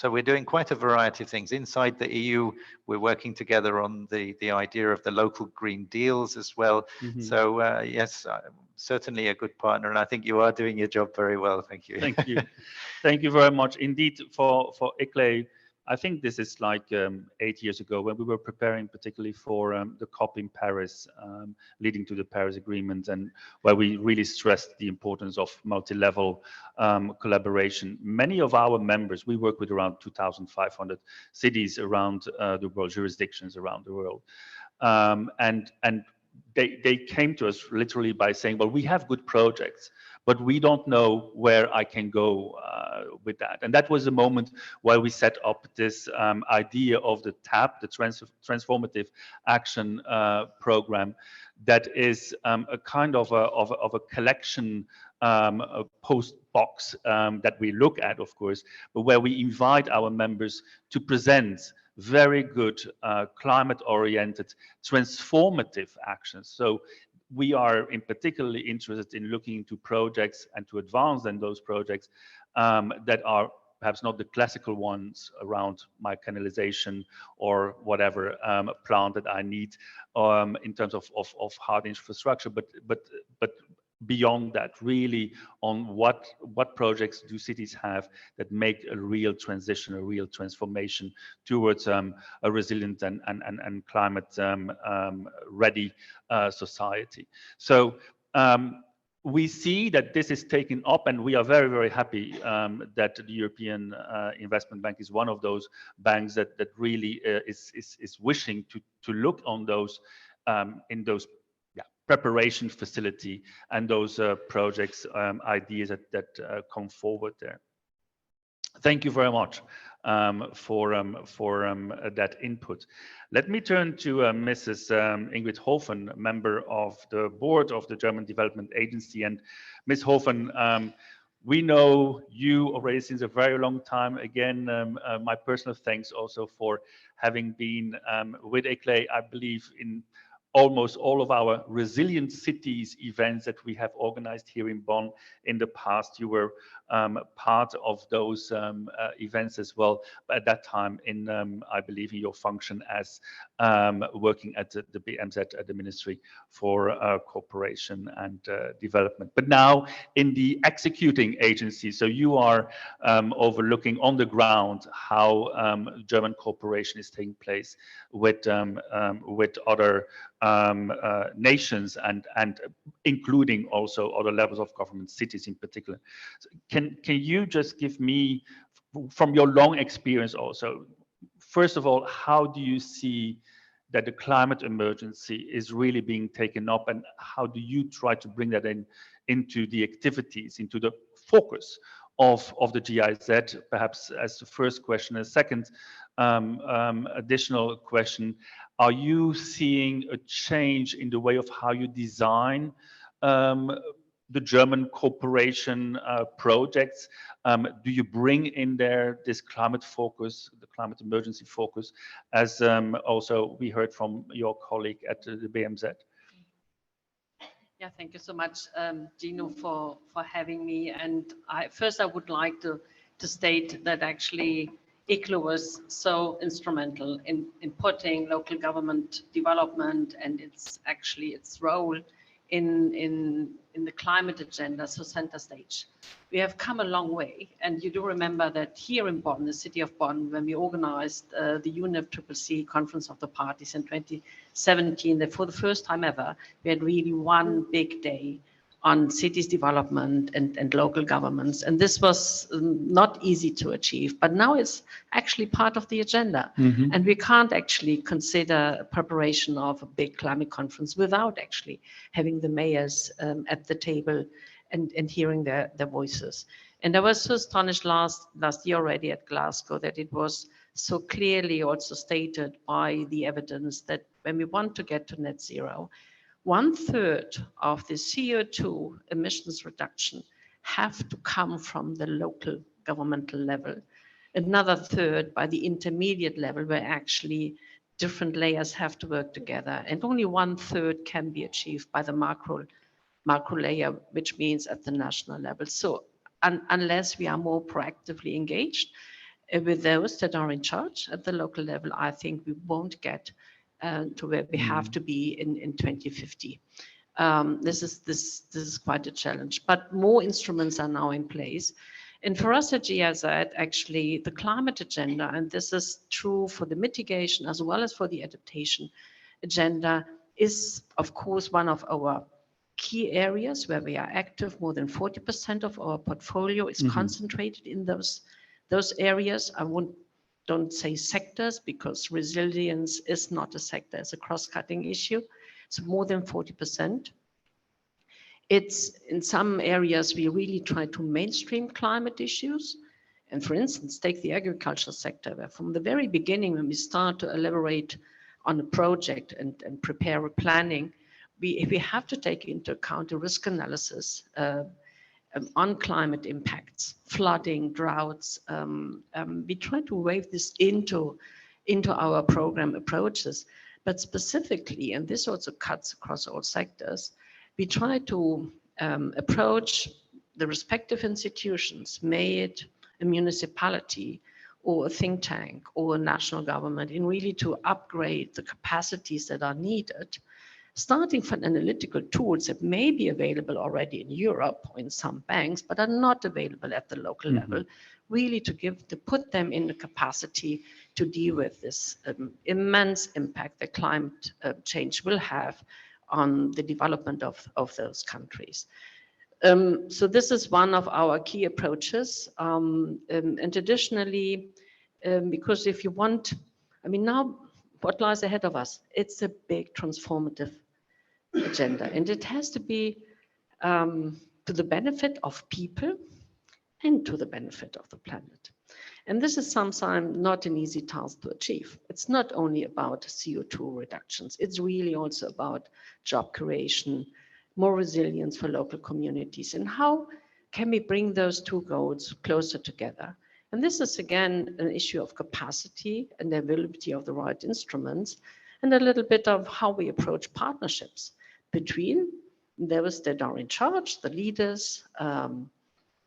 we're doing quite a variety of things. Inside the EU, we're working together on the idea of the local green deals as well. Mm-hmm. So yes, certainly a good partner, and I think you are doing your job very well. Thank you. Thank you. Thank you very much. Indeed, for ICLE, I think this is like 8 years ago when we were preparing particularly for the COP in Paris, leading to the Paris Agreement, and where we really stressed the importance of multi-level collaboration. Many of our members, we work with around 2,500 cities around the world, jurisdictions around the world. And they came to us literally by saying, well, we have good projects, but we don't know where I can go with that. And that was the moment where we set up this idea of the TAP, the Transformative Action Program, that is a kind of a collection a post box that we look at, of course, but where we invite our members to present very good climate-oriented transformative actions. So we are in particularly interested in looking into projects and to advance then those projects that are perhaps not the classical ones around my canalization or whatever plant that I need in terms of hard infrastructure, but beyond that, really on what projects do cities have that make a real transition, a real transformation towards a resilient and climate ready society. So we see that this is taken up, and we are very, very happy that the European Investment Bank is one of those banks that really is wishing to look on those in those preparation facility and those projects, ideas that come forward there. Thank you very much for that input. Let me turn to Mrs. Ingrid Hofen, member of the board of the German Development Agency. And Ms. Hofen, we know you already since a very long time. Again, my personal thanks also for having been with ICLE, I believe, in almost all of our Resilient Cities events that we have organized here in Bonn in the past. You were part of those events as well, but at that time in, I believe, in your function as working at the BMZ, at the Ministry for Cooperation and Development. But now in the executing agency, so you are overlooking on the ground how German cooperation is taking place with other nations and including also other levels of government, cities in particular. So can you just give me, from your long experience also, first of all, how do you see that the climate emergency is really being taken up, and how do you try to bring that into the activities, into the focus of the GIZ, perhaps as the first question. A second additional question, are you seeing a change in the way of how you design the German cooperation projects? Do you bring in there this climate focus, the climate emergency focus, as also we heard from your colleague at the BMZ? Yeah, thank you so much, Gino, for having me. And I would like to state that actually ICLE was so instrumental in putting local government development and its role in the climate agenda, so center stage. We have come a long way, and you do remember that here in Bonn, the city of Bonn, when we organized the UNFCCC Conference of the Parties in 2017, that for the first time ever, we had really one big day on cities development and local governments. And this was not easy to achieve, but now it's actually part of the agenda. Mm-hmm. And we can't actually consider preparation of a big climate conference without actually having the mayors at the table and hearing their voices. And I was so astonished last year already at Glasgow that it was so clearly also stated by the evidence that when we want to get to net zero, 1/3 of the CO2 emissions reduction have to come from the local governmental level. Another third by the intermediate level, where actually different layers have to work together. And only 1/3 can be achieved by the macro layer, which means at the national level. So unless we are more proactively engaged with those that are in charge at the local level, I think we won't get to where we have to be in 2050. This is quite a challenge, but more instruments are now in place. And for us at GIZ, actually, the climate agenda, and this is true for the mitigation as well as for the adaptation agenda, is of course one of our key areas where we are active. More than 40% of our portfolio is concentrated in those areas. Don't say sectors, because resilience is not a sector, it's a cross-cutting issue. So more than 40%. It's in some areas we really try to mainstream climate issues. And for instance, take the agriculture sector, where from the very beginning, when we start to elaborate on a project and prepare a planning, we have to take into account a risk analysis on climate impacts, flooding, droughts. We try to weave this into our program approaches, but specifically, and this also cuts across all sectors, we try to approach the respective institutions, may it a municipality or a think tank or a national government, in really to upgrade the capacities that are needed, starting from analytical tools that may be available already in Europe or in some banks, but are not available at the local level, really to put them in the capacity to deal with this immense impact that climate change will have on the development of those countries. So this is one of our key approaches. And additionally, because if you want, I mean, now what lies ahead of us, it's a big transformative agenda, and it has to be to the benefit of people and to the benefit of the planet. And this is sometimes not an easy task to achieve. It's not only about CO2 reductions, it's really also about job creation, more resilience for local communities, and how can we bring those two goals closer together. And this is again an issue of capacity and the availability of the right instruments, and a little bit of how we approach partnerships between those that are in charge, the leaders,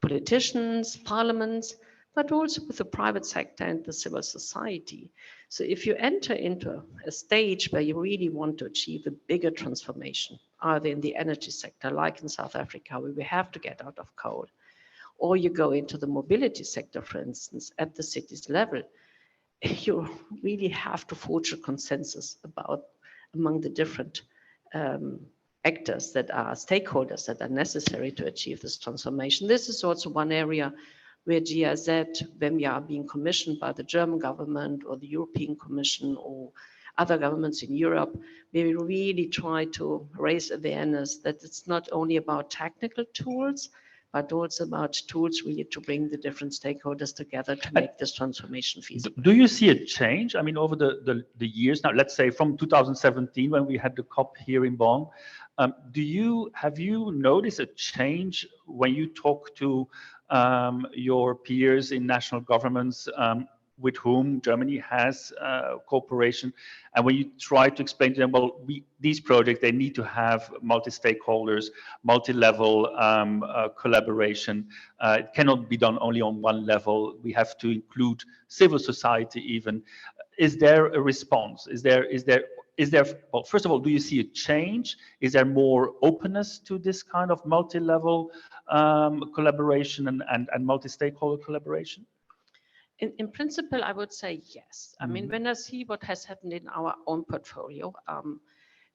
politicians, parliaments, but also with the private sector and the civil society. So if you enter into a stage where you really want to achieve a bigger transformation, either in the energy sector, like in South Africa, where we have to get out of coal, or you go into the mobility sector, for instance, at the city's level, you really have to forge a consensus among the different actors that are stakeholders that are necessary to achieve this transformation. This is also one area where GIZ, when we are being commissioned by the German government or the European Commission or other governments in Europe, we really try to raise awareness that it's not only about technical tools, but also about tools really to bring the different stakeholders together to make this transformation feasible. Do you see a change? I mean, over the years now, let's say from 2017, when we had the COP here in Bonn, have you noticed a change when you talk to your peers in national governments with whom Germany has cooperation, and when you try to explain to them, well, these projects, they need to have multi-stakeholders, multi-level collaboration. It cannot be done only on one level. We have to include civil society even. Is there a response? is there, well, first of all, do you see a change? Is there more openness to this kind of multi-level collaboration and multi-stakeholder collaboration? In principle, I would say yes. I mean, when I see what has happened in our own portfolio,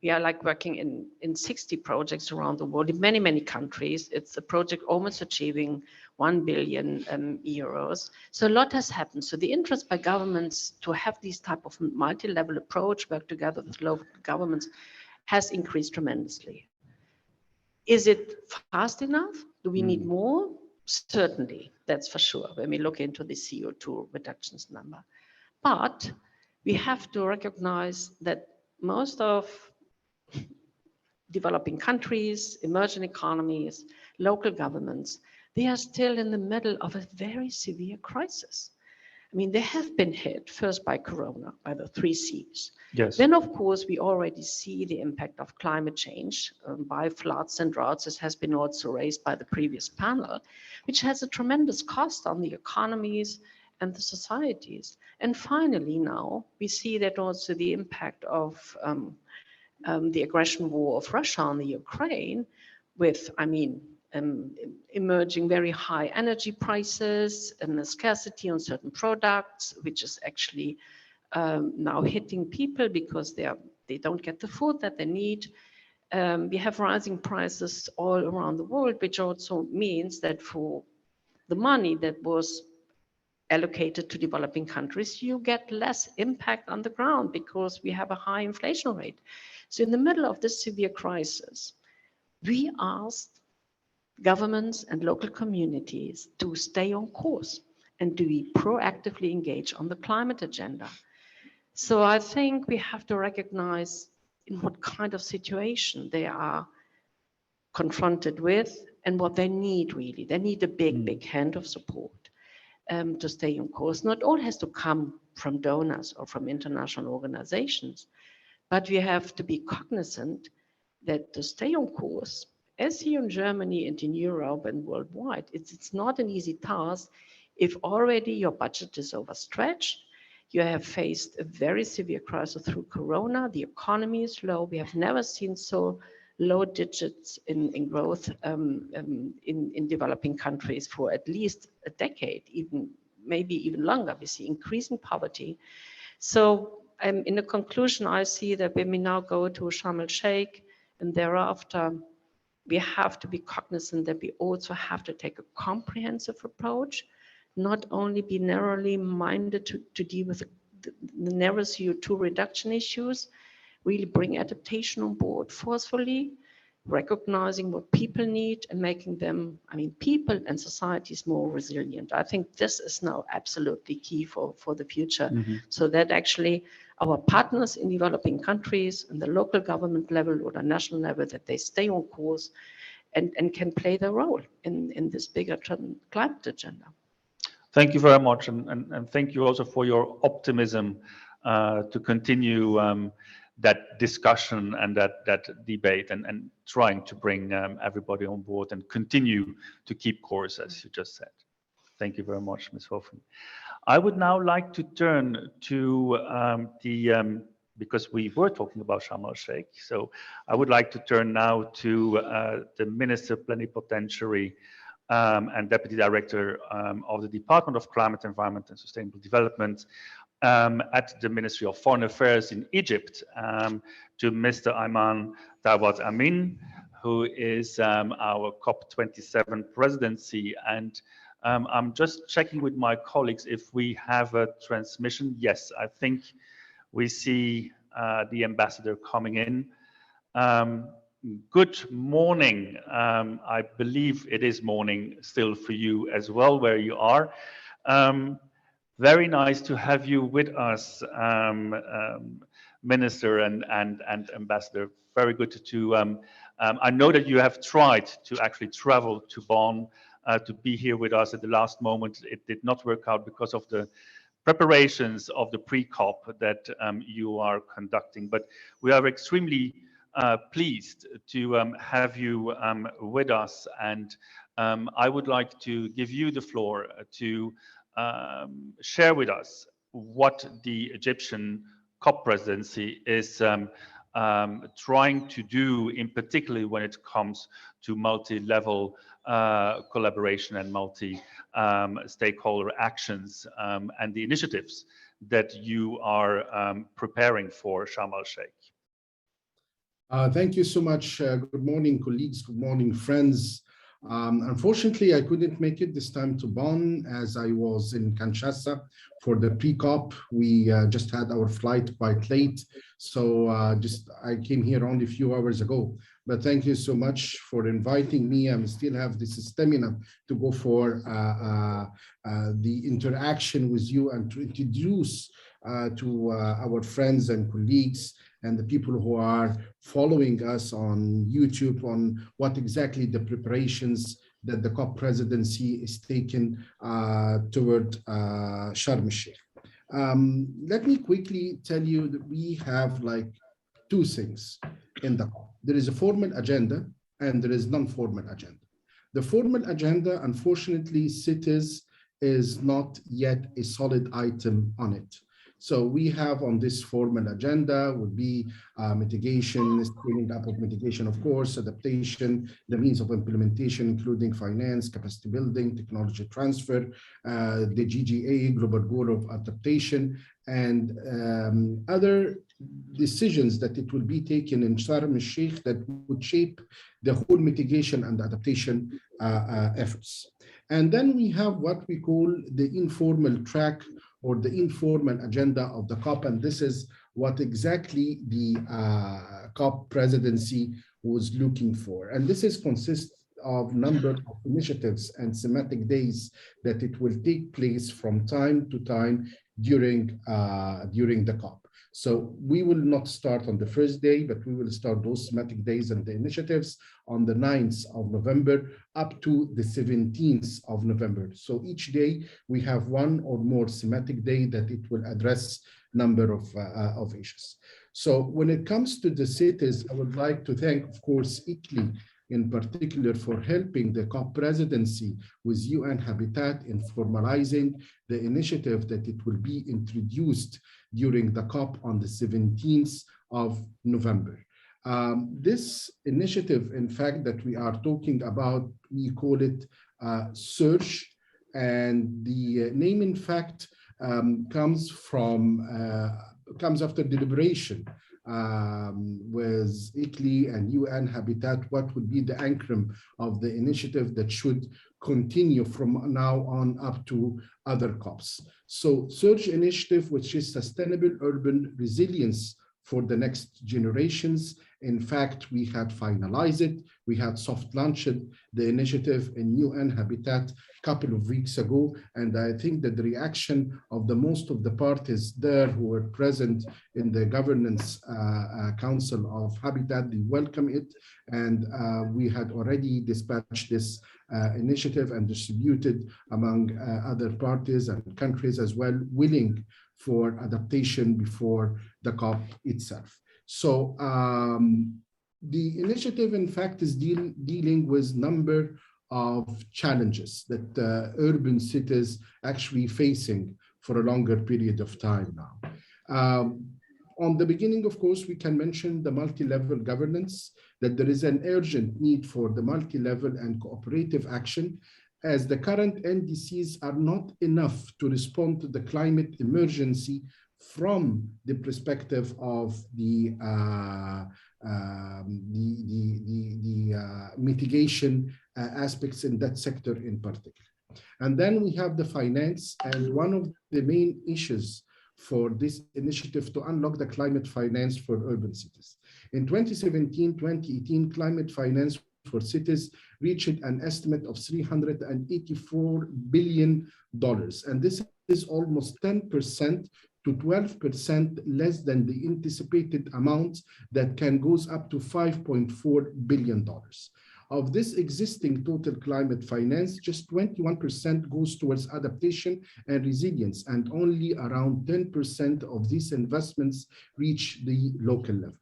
we are like working in 60 projects around the world in many, many countries. It's a project almost achieving 1 billion euros. So a lot has happened. So the interest by governments to have these type of multi-level approach, work together with local governments, has increased tremendously. Is it fast enough? Do we need more? Certainly, that's for sure, when we look into the CO2 reductions number. But we have to recognize that most of developing countries, emerging economies, local governments, they are still in the middle of a very severe crisis. I mean, they have been hit first by Corona, by the 3 Cs. Yes. Then, of course, we already see the impact of climate change by floods and droughts. This has been also raised by the previous panel, which has a tremendous cost on the economies and the societies. And finally, now we see that also the impact of the aggression war of Russia on the Ukraine, with, I mean, emerging very high energy prices and a scarcity on certain products, which is actually now hitting people because they don't get the food that they need. We have rising prices all around the world, which also means that for the money that was allocated to developing countries, you get less impact on the ground because we have a high inflation rate. So in the middle of this severe crisis, we asked governments and local communities to stay on course and to be proactively engaged on the climate agenda. So I think we have to recognize in what kind of situation they are confronted with and what they need really. They need a big hand of support to stay on course. Not all has to come from donors or from international organizations, but we have to be cognizant that to stay on course, as here in Germany and in Europe and worldwide, it's not an easy task if already your budget is overstretched. You have faced a very severe crisis through Corona. The economy is low. We have never seen so low digits in growth in developing countries for at least a decade, even maybe even longer. We see increasing poverty. So in the conclusion, I see that when we now go to Sharm el-Sheikh and thereafter, we have to be cognizant that we also have to take a comprehensive approach, not only be narrowly minded to deal with the narrow CO2 reduction issues, really bring adaptation on board forcefully, recognizing what people need and making them, I mean, people and societies more resilient. I think this is now absolutely key for the future, so that actually our partners in developing countries and the local government level or the national level, that they stay on course and can play their role in this bigger climate agenda. Thank you very much, and thank you also for your optimism to continue that discussion and that debate and trying to bring everybody on board and continue to keep course, as you just said. Thank you very much, Ms. Hoffen. I would now like to turn to because we were talking about Sharm el-Sheikh, so I would like to turn now to the Minister Plenipotentiary and Deputy Director of the Department of Climate, Environment and Sustainable Development at the Ministry of Foreign Affairs in Egypt, to Mr. Ayman Dawad Amin, who is our COP27 Presidency. And I'm just checking with my colleagues if we have a transmission. Yes, I think we see the ambassador coming in. Good morning. I believe it is morning still for you as well, where you are. Very nice to have you with us, Minister and Ambassador. Very good to, I know that you have tried to actually travel to Bonn to be here with us at the last moment. It did not work out because of the preparations of the pre-COP that you are conducting. But we are extremely pleased to have you with us. And I would like to give you the floor to share with us what the Egyptian COP presidency is trying to do, in particularly when it comes to multi-level collaboration and multi-stakeholder actions and the initiatives that you are preparing for Sharm el-Sheikh. Thank you so much. Good morning, colleagues. Good morning, friends. Unfortunately, I couldn't make it this time to Bonn as I was in Kinshasa for the pre-COP. We just had our flight quite late, so I came here only a few hours ago. But thank you so much for inviting me. I still have this stamina to go for the interaction with you and to introduce to our friends and colleagues and the people who are following us on YouTube on what exactly the preparations that the COP presidency is taking toward Sharm el-Sheikh. Let me quickly tell you that we have like two things in the COP. There is a formal agenda and there is non-formal agenda. The formal agenda, unfortunately, cities is not yet a solid item on it. So we have on this formal agenda would be mitigation, scaling up of mitigation, of course, adaptation, the means of implementation, including finance, capacity building, technology transfer, the GGA, global goal of adaptation, and other decisions that it will be taken in Sharm el-Sheikh that would shape the whole mitigation and adaptation efforts. And then we have what we call the informal track or the informal agenda of the COP, and this is what exactly the COP presidency was looking for. And this consists of number of initiatives and thematic days that it will take place from time to time during the COP. So we will not start on the first day, but we will start those thematic days and the initiatives on the 9th of November up to the 17th of November. So each day we have one or more thematic day that it will address number of issues. So when it comes to the cities, I would like to thank, of course, ICLEI in particular for helping the COP presidency with UN Habitat in formalizing the initiative that it will be introduced during the COP on the 17th of November. This initiative, in fact, that we are talking about, we call it SURGE, and the name, in fact, comes after deliberation with ICLEI and UN Habitat, what would be the anchor of the initiative that should continue from now on up to other COPs. So SURGE initiative, which is sustainable urban resilience for the next generations. In fact, we had finalized it. We had soft launched the initiative in UN Habitat a couple of weeks ago. And I think that the reaction of the most of the parties there who were present in the governance council of Habitat, they welcome it. And we had already dispatched this initiative and distributed among other parties and countries as well, willing for adaptation before the COP itself. So the initiative, in fact, is dealing with number of challenges that urban cities actually facing for a longer period of time now. On the beginning, of course, we can mention the multi-level governance, that there is an urgent need for the multi-level and cooperative action, as the current NDCs are not enough to respond to the climate emergency from the perspective of the mitigation aspects in that sector in particular. And then we have the finance, and one of the main issues for this initiative to unlock the climate finance for urban cities. In 2017-2018, climate finance for cities reached an estimate of $384 billion. And this is almost 10% to 12% less than the anticipated amount that can goes up to $5.4 billion. Of this existing total climate finance, just 21% goes towards adaptation and resilience, and only around 10% of these investments reach the local level.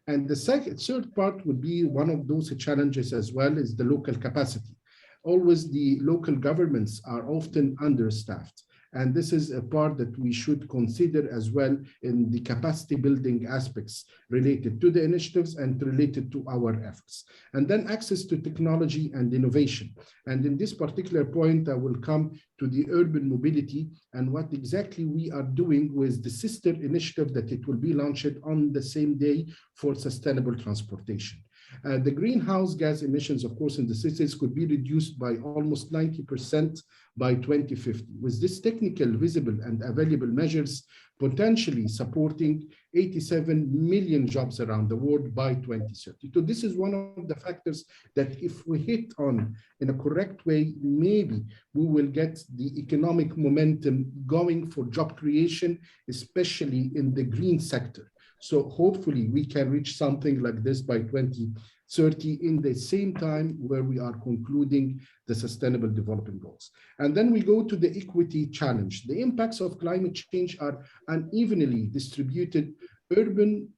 And the third part would be one of those challenges as well is the local capacity. Always the local governments are often understaffed. And this is a part that we should consider as well in the capacity building aspects related to the initiatives and related to our efforts. And then access to technology and innovation. And in this particular point, I will come to the urban mobility and what exactly we are doing with the sister initiative that it will be launched on the same day for sustainable transportation. The greenhouse gas emissions, of course, in the cities could be reduced by almost 90% by 2050. With this technical, visible, and available measures, potentially supporting 87 million jobs around the world by 2030. So this is one of the factors that if we hit on in a correct way, maybe we will get the economic momentum going for job creation, especially in the green sector. So hopefully we can reach something like this by 2030 in the same time where we are concluding the Sustainable Development Goals. And then we go to the equity challenge. The impacts of climate change are unevenly distributed. Urban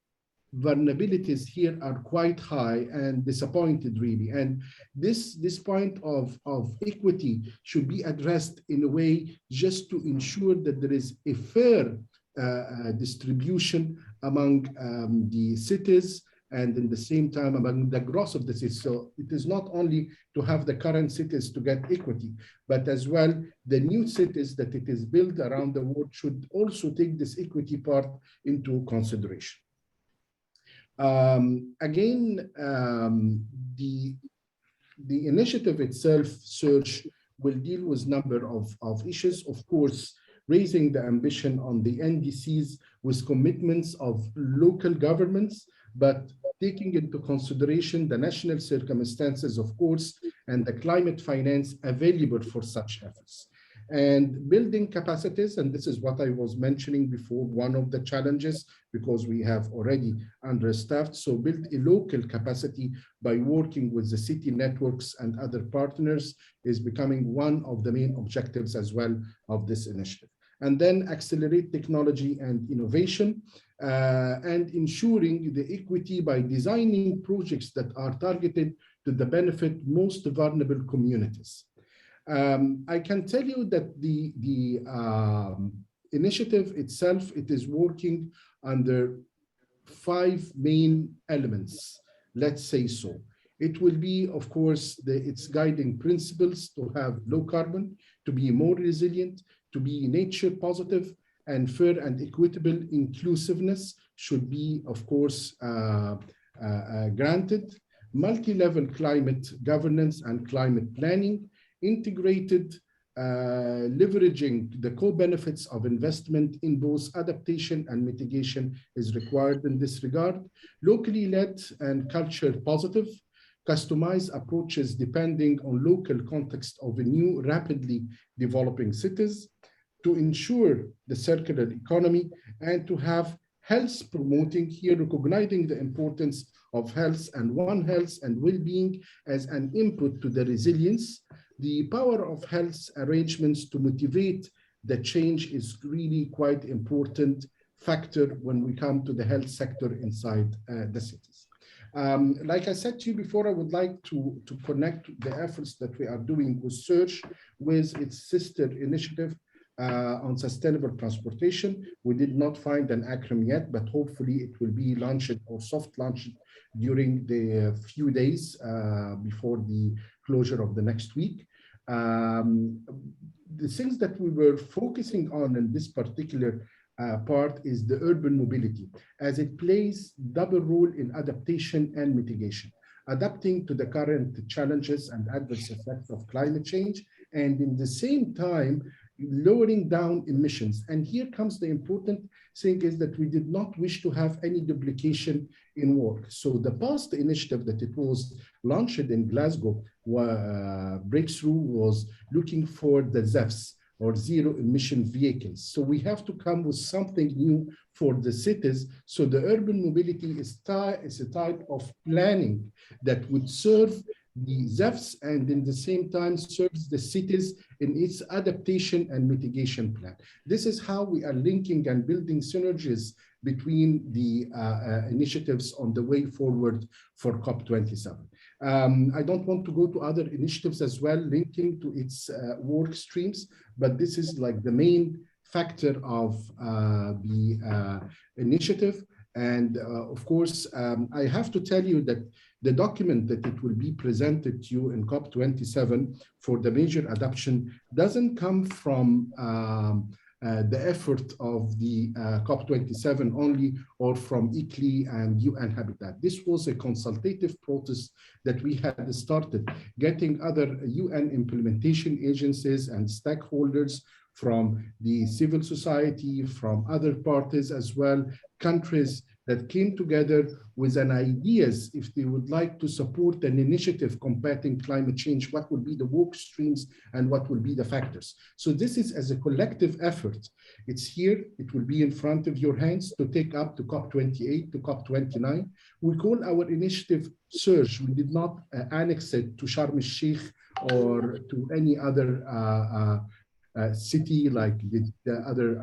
vulnerabilities here are quite high and disappointed really. And this point of equity should be addressed in a way just to ensure that there is a fair distribution among the cities and in the same time among the growth of the cities. So it is not only to have the current cities to get equity, but as well the new cities that it is built around the world should also take this equity part into consideration. Again, the initiative itself, Search, will deal with a number of issues. Of course, raising the ambition on the NDCs with commitments of local governments, but taking into consideration the national circumstances, of course, and the climate finance available for such efforts. And building capacities, and this is what I was mentioning before, one of the challenges, because we have already understaffed. So build a local capacity by working with the city networks and other partners is becoming one of the main objectives as well of this initiative. And then accelerate technology and innovation and ensuring the equity by designing projects that are targeted to the benefit most vulnerable communities. I can tell you that the initiative itself, it is working under 5 main elements, let's say so. It will be, of course, its guiding principles to have low carbon, to be more resilient, to be nature positive, and fair and equitable inclusiveness should be, of course, granted. Multi-level climate governance and climate planning, integrated leveraging the co-benefits of investment in both adaptation and mitigation is required in this regard. Locally led and culture positive, customized approaches depending on local context of a new rapidly developing cities, to ensure the circular economy and to have health promoting here, recognizing the importance of health and One Health and well-being as an input to the resilience. The power of health arrangements to motivate the change is really quite important factor when we come to the health sector inside the cities. Like I said to you before, I would like to connect the efforts that we are doing with Search with its sister initiative on sustainable transportation. We did not find an acronym yet, but hopefully it will be launched or soft launched during the few days before the closure of the next week. The things that we were focusing on in this particular part is the urban mobility, as it plays double role in adaptation and mitigation, adapting to the current challenges and adverse effects of climate change, and in the same time, lowering down emissions. And here comes the important thing is that we did not wish to have any duplication in work. So the past initiative that it was launched in Glasgow, breakthrough was looking for the ZEVs, or zero emission vehicles. So we have to come with something new for the cities. So the urban mobility is a type of planning that would serve the ZEVs and in the same time serves the cities in its adaptation and mitigation plan. This is how we are linking and building synergies between the initiatives on the way forward for COP27. I don't want to go to other initiatives as well, linking to its work streams, but this is like the main factor of the initiative. And of course, I have to tell you that the document that it will be presented to you in COP27 for the major adoption doesn't come from the effort of the COP27 only, or from ICLEI and UN Habitat. This was a consultative process that we had started, getting other UN implementation agencies and stakeholders from the civil society, from other parties as well, countries that came together with an ideas if they would like to support an initiative combating climate change, what would be the work streams and what will be the factors. So this is as a collective effort. It's here, it will be in front of your hands to take up to COP28, to COP29. We call our initiative Surge. We did not annex it to Sharm el-Sheikh or to any other city like the other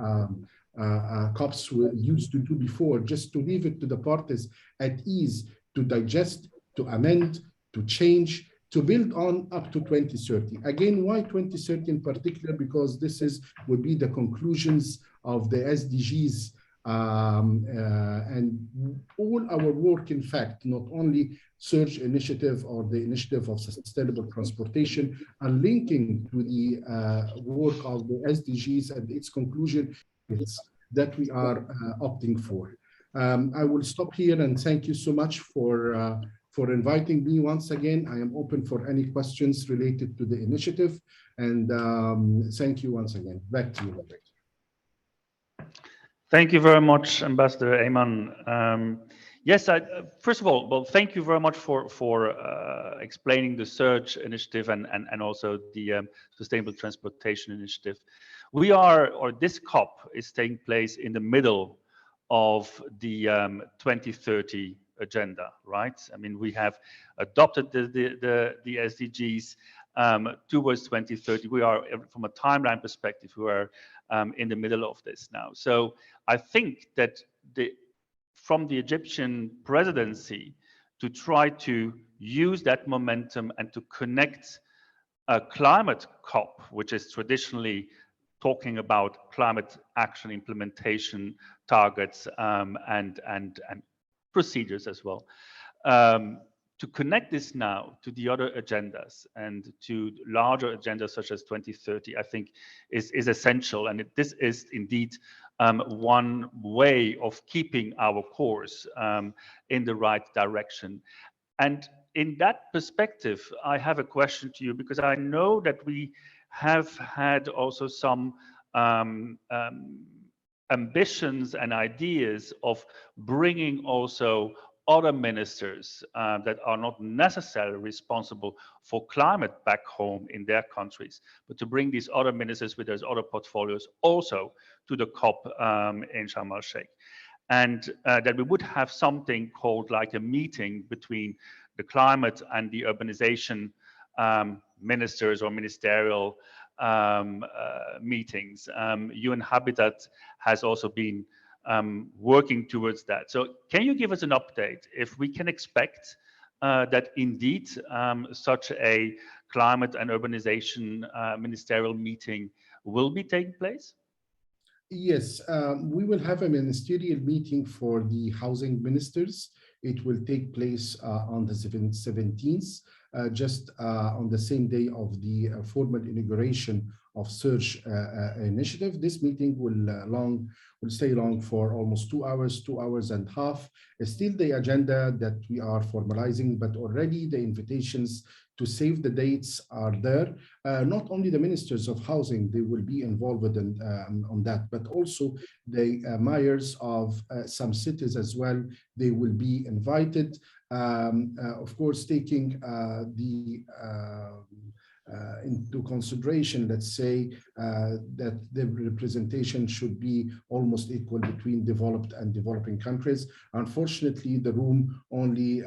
COPs were used to do before, just to leave it to the parties at ease to digest, to amend, to change, to build on up to 2030. Again, why 2030 in particular? Because this would be the conclusions of the SDGs and all our work, in fact, not only Surge initiative or the initiative of sustainable transportation, are linking to the work of the SDGs and its conclusion that we are opting for. I will stop here and thank you so much for inviting me once again. I am open for any questions related to the initiative, and thank you once again. Back to you. Thank you very much, Ambassador Ayman. Yes, first of all, well, thank you very much for explaining the Surge initiative and also the Sustainable Transportation Initiative. We are, or this COP is taking place in the middle of the 2030 agenda, right? I mean, we have adopted the SDGs towards 2030. We are, from a timeline perspective, we are in the middle of this now. So I think that from the Egyptian presidency to try to use that momentum and to connect a climate COP, which is traditionally talking about climate action implementation targets and procedures as well. To connect this now to the other agendas and to larger agendas such as 2030, I think is essential. And this is indeed one way of keeping our course in the right direction. And in that perspective, I have a question to you, because I know that we have had also some ambitions and ideas of bringing also other ministers that are not necessarily responsible for climate back home in their countries, but to bring these other ministers with their other portfolios also to the COP in Sharm el-Sheikh. And that we would have something called like a meeting between the climate and the urbanization ministers or ministerial meetings. UN Habitat has also been working towards that. So can you give us an update if we can expect that indeed such a climate and urbanization ministerial meeting will be taking place? Yes, we will have a ministerial meeting for the housing ministers. It will take place on the 17th, just on the same day of the formal inauguration of Surge initiative. This meeting will stay long for almost 2 hours, 2 hours and a half. It's still the agenda that we are formalizing, but already the invitations to save the dates are there. Not only the ministers of housing, they will be involved in, on that, but also the mayors of some cities as well. They will be invited. Of course, taking into consideration, let's say, that the representation should be almost equal between developed and developing countries. Unfortunately, the room only,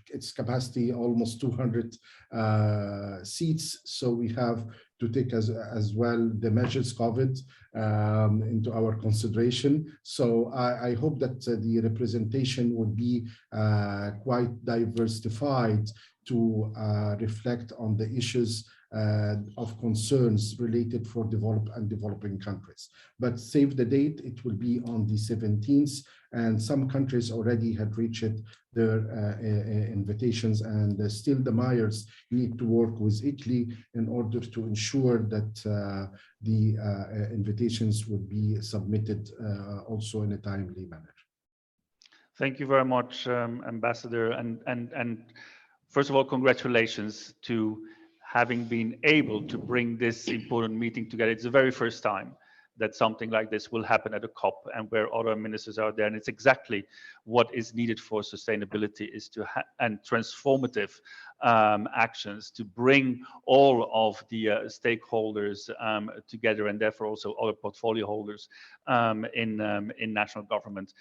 its capacity almost 200 seats. So we have to take as well the measures COVID into our consideration. So I hope that the representation would be quite diversified to reflect on the issues of concerns related for developed and developing countries. But save the date, it will be on the 17th, and some countries already had reached their invitations, and still the mayors need to work with Italy in order to ensure that the invitations would be submitted also in a timely manner. Thank you very much, Ambassador. And first of all, congratulations to having been able to bring this important meeting together. It's the very first time that something like this will happen at a COP and where other ministers are there. And it's exactly what is needed for sustainability, is to and transformative actions to bring all of the stakeholders together, and therefore also other portfolio holders in national government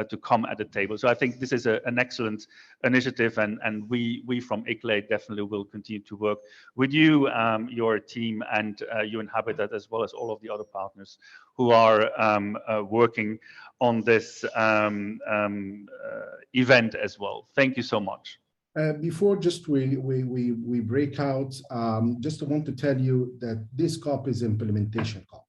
to come at the table. So I think this is an excellent initiative, and we from ICLE definitely will continue to work with you, your team, and UN Habitat, as well as all of the other partners who are working on this event as well. Thank you so much. Before just we break out, just want to tell you that this COP is implementation COP.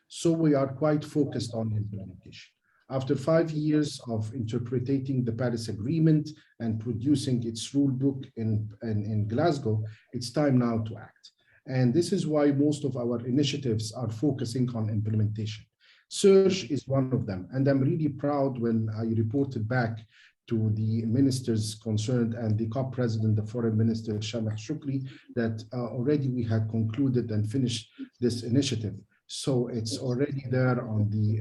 So we are quite focused on implementation. After 5 years of interpreting the Paris Agreement and producing its rule book in Glasgow, it's time now to act. And this is why most of our initiatives are focusing on implementation. Search is one of them. And I'm really proud when I reported back to the ministers concerned and the COP president, the foreign minister, Shamah Shukri, that already we had concluded and finished this initiative. So it's already there on the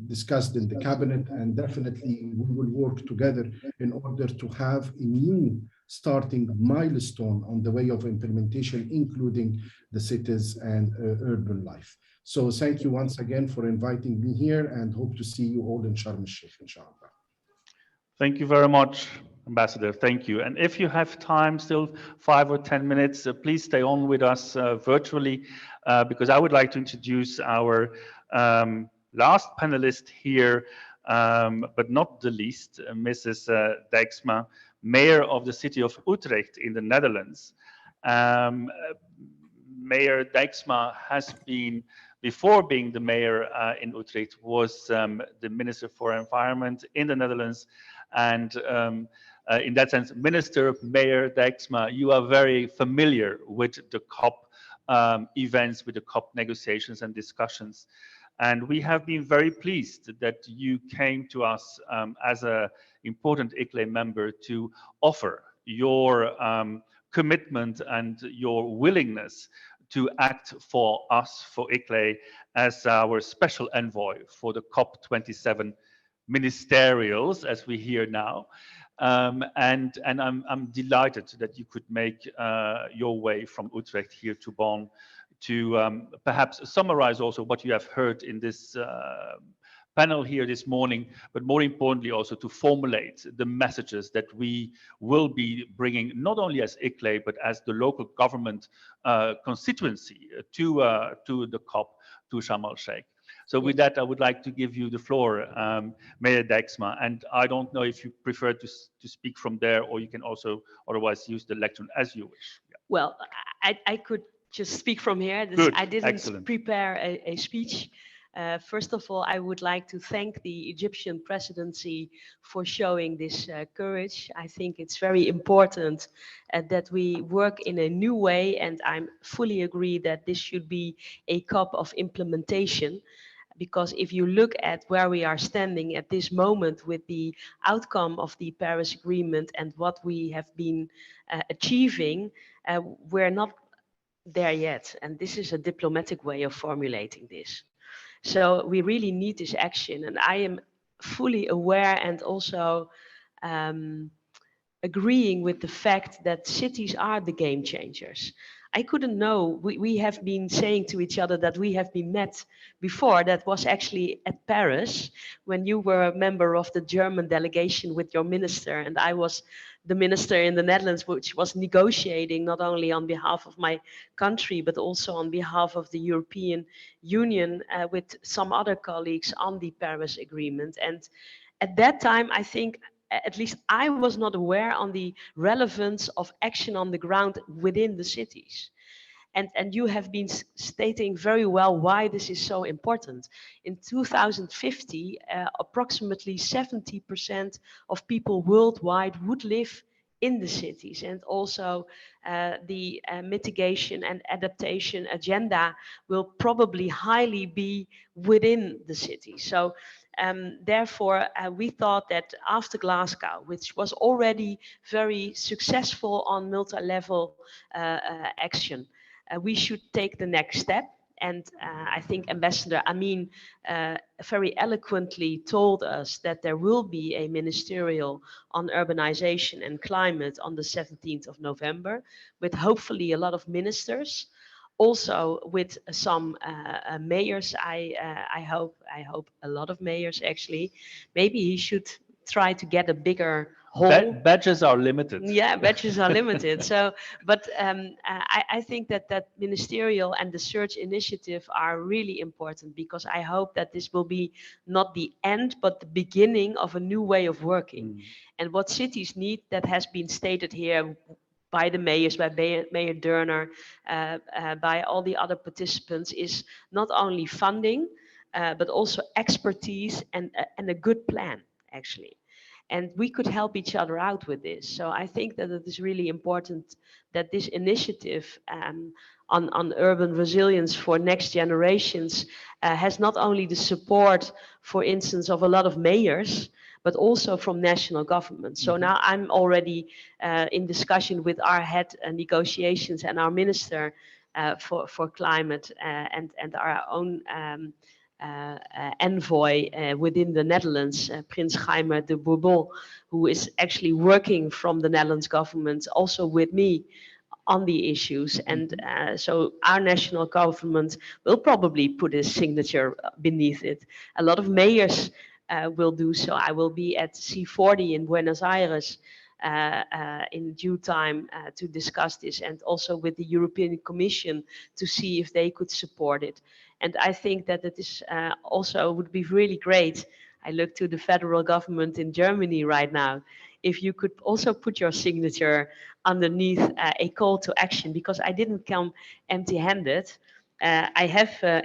discussed in the cabinet, and definitely we will work together in order to have a new starting milestone on the way of implementation, including the cities and urban life. So thank you once again for inviting me here, and hope to see you all in Sharm el-Sheikh, inshallah. Thank you very much, Ambassador. Thank you. And if you have time, still 5 or 10 minutes, please stay on with us virtually, because I would like to introduce our last panelist here, but not the least, Mrs. Dijksma, Mayor of the city of Utrecht in the Netherlands. Mayor Dijksma has been, before being the mayor in Utrecht, was the Minister for Environment in the Netherlands. And in that sense, Minister, Mayor Dijksma, you are very familiar with the COP events, with the COP negotiations and discussions. And we have been very pleased that you came to us as an important ICLE member to offer your commitment and your willingness to act for us, for ICLE, as our special envoy for the COP27 Ministerials, as we hear now. And I'm delighted that you could make your way from Utrecht here to Bonn to perhaps summarize also what you have heard in this panel here this morning, but more importantly also to formulate the messages that we will be bringing, not only as ICLE, but as the local government constituency to the COP, to Sharm el-Sheikh. So with that, I would like to give you the floor, Mayor Dijksma, and I don't know if you prefer to speak from there, or you can also otherwise use the lectern as you wish. Yeah. Well, I could just speak from here. Good. I didn't Excellent. prepare a speech. First of all, I would like to thank the Egyptian presidency for showing this courage. I think it's very important that we work in a new way, and I fully agree that this should be a COP of implementation. Because if you look at where we are standing at this moment with the outcome of the Paris Agreement and what we have been achieving, we're not there yet. And this is a diplomatic way of formulating this. So we really need this action. And I am fully aware and also agreeing with the fact that cities are the game changers. I couldn't know. We have been saying to each other that we have been met before. That was actually at Paris when you were a member of the German delegation with your minister, and I was the minister in the Netherlands, which was negotiating not only on behalf of my country, but also on behalf of the European Union with some other colleagues on the Paris Agreement. And at that time, I think at least I was not aware on the relevance of action on the ground within the cities. And you have been stating very well why this is so important. In 2050, approximately 70% of people worldwide would live in the cities, and also the mitigation and adaptation agenda will probably highly be within the city. So therefore, we thought that after Glasgow, which was already very successful on multi-level action, we should take the next step. And I think Ambassador Amin very eloquently told us that there will be a ministerial on urbanization and climate on the 17th of November, with hopefully a lot of ministers, also with some mayors. I hope a lot of mayors actually. Maybe he should try to get a bigger hall. Badges are limited. Yeah, badges are limited. So, but I think that ministerial and the search initiative are really important, because I hope that this will be not the end, but the beginning of a new way of working. And what cities need, that has been stated here by the mayors, by Mayor Durner, by all the other participants, is not only funding, but also expertise and a good plan, actually. And we could help each other out with this. So I think that it is really important that this initiative on urban resilience for next generations has not only the support, for instance, of a lot of mayors, but also from national governments. So now I'm already in discussion with our head negotiations and our minister for climate and our own envoy within the Netherlands, Prince Jaime de Bourbon, who is actually working from the Netherlands government also with me on the issues. And so our national government will probably put his signature beneath it. A lot of mayors will do so. I will be at C40 in Buenos Aires in due time to discuss this, and also with the European Commission to see if they could support it. And I think that it is also would be really great. I look to the federal government in Germany right now. If you could also put your signature underneath a call to action, because I didn't come empty-handed. I have,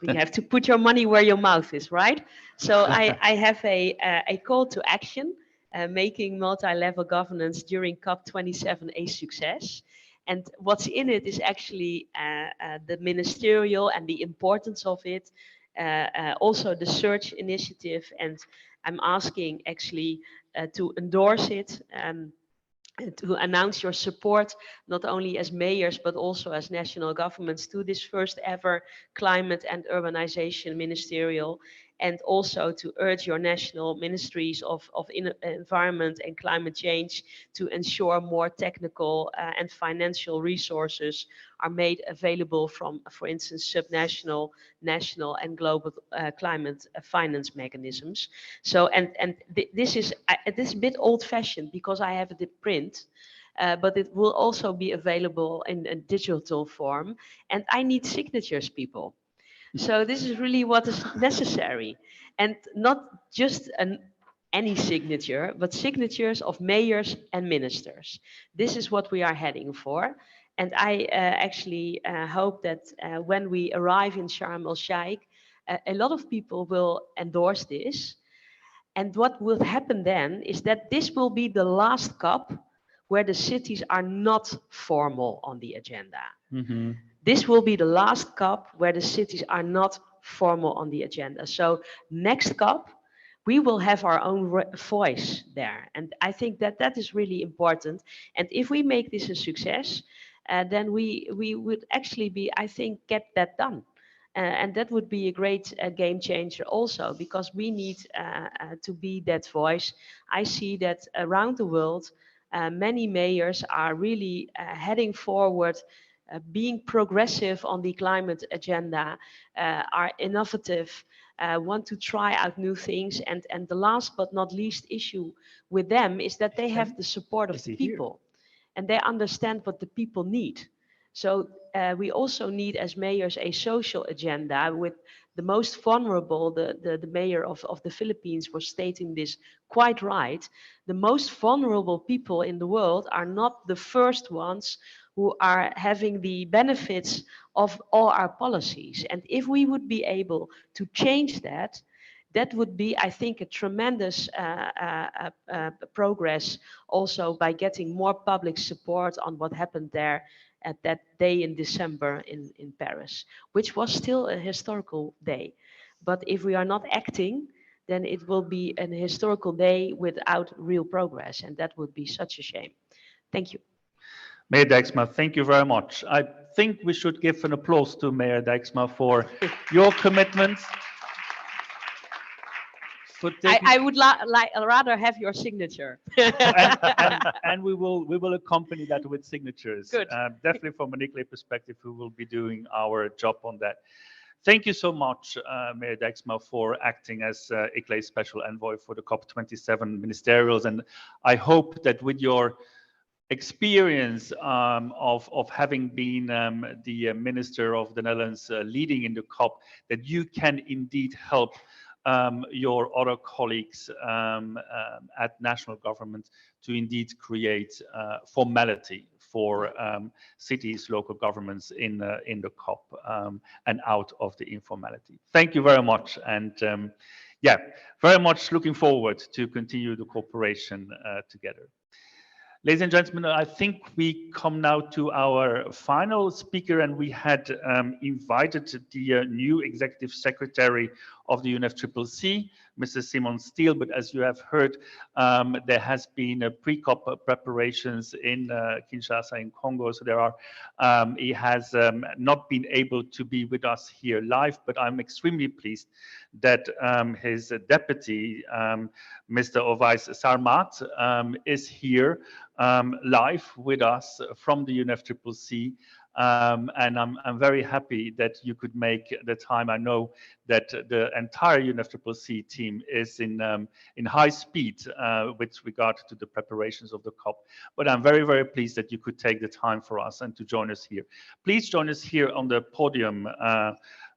you have to put your money where your mouth is, right? So I have a call to action, making multi-level governance during COP27 a success. And what's in it is actually the ministerial and the importance of it, also the search initiative. And I'm asking actually to endorse it, to announce your support, not only as mayors, but also as national governments, to this first ever Climate and Urbanization Ministerial, and also to urge your national ministries of environment and climate change to ensure more technical and financial resources are made available from, for instance, subnational, national and global climate finance mechanisms. So, this is a bit old-fashioned because I have it in print, but it will also be available in a digital form. And I need signatures, people. So this is really what is necessary, and not just any signature, but signatures of mayors and ministers. This is what we are heading for. And I actually hope that when we arrive in Sharm el-Sheikh, a lot of people will endorse this. And what will happen then is that this will be the last COP where the cities are not formal on the agenda. This will be the last COP where the cities are not formal on the agenda. So next COP, we will have our own voice there. And I think that that is really important. And if we make this a success, then we would actually be, I think, get that done. And that would be a great game changer also, because we need to be that voice. I see that around the world, many mayors are really heading forward, being progressive on the climate agenda, are innovative, want to try out new things. And the last but not least issue with them is that they have the support of the people and they understand what the people need. So we also need as mayors a social agenda with the most vulnerable. The mayor of the Philippines was stating this quite right. The most vulnerable people in the world are not the first ones who are having the benefits of all our policies. And if we would be able to change that, that would be, I think, a tremendous progress also by getting more public support on what happened there at that day in December in Paris, which was still a historical day. But if we are not acting, then it will be an historical day without real progress, and that would be such a shame. Thank you. Mayor Dijksma, thank you very much. I think we should give an applause to Mayor Dijksma for your commitment. I would rather have your signature. and we will accompany that with signatures. Good. Definitely from an ICLE perspective, we will be doing our job on that. Thank you so much, Mayor Dijksma, for acting as ICLE Special Envoy for the COP27 Ministerials. And I hope that with your experience of having been the Minister of the Netherlands leading in the COP, that you can indeed help your other colleagues at national government to indeed create formality for cities, local governments in the COP and out of the informality. Thank you very much, and yeah, very much looking forward to continue the cooperation together. Ladies and gentlemen, I think we come now to our final speaker, and we had invited the new Executive Secretary of the UNFCCC, Mr. Simon Steele, but as you have heard, there has been pre-COP preparations in Kinshasa in Congo, so there are, he has not been able to be with us here live, but I'm extremely pleased that his deputy, Mr. Ovais Sarmat, is here live with us from the UNFCCC. And I'm very happy that you could make the time. I know that the entire UNFCCC team is in high speed with regard to the preparations of the COP. But I'm very, very pleased that you could take the time for us and to join us here. Please join us here on the podium,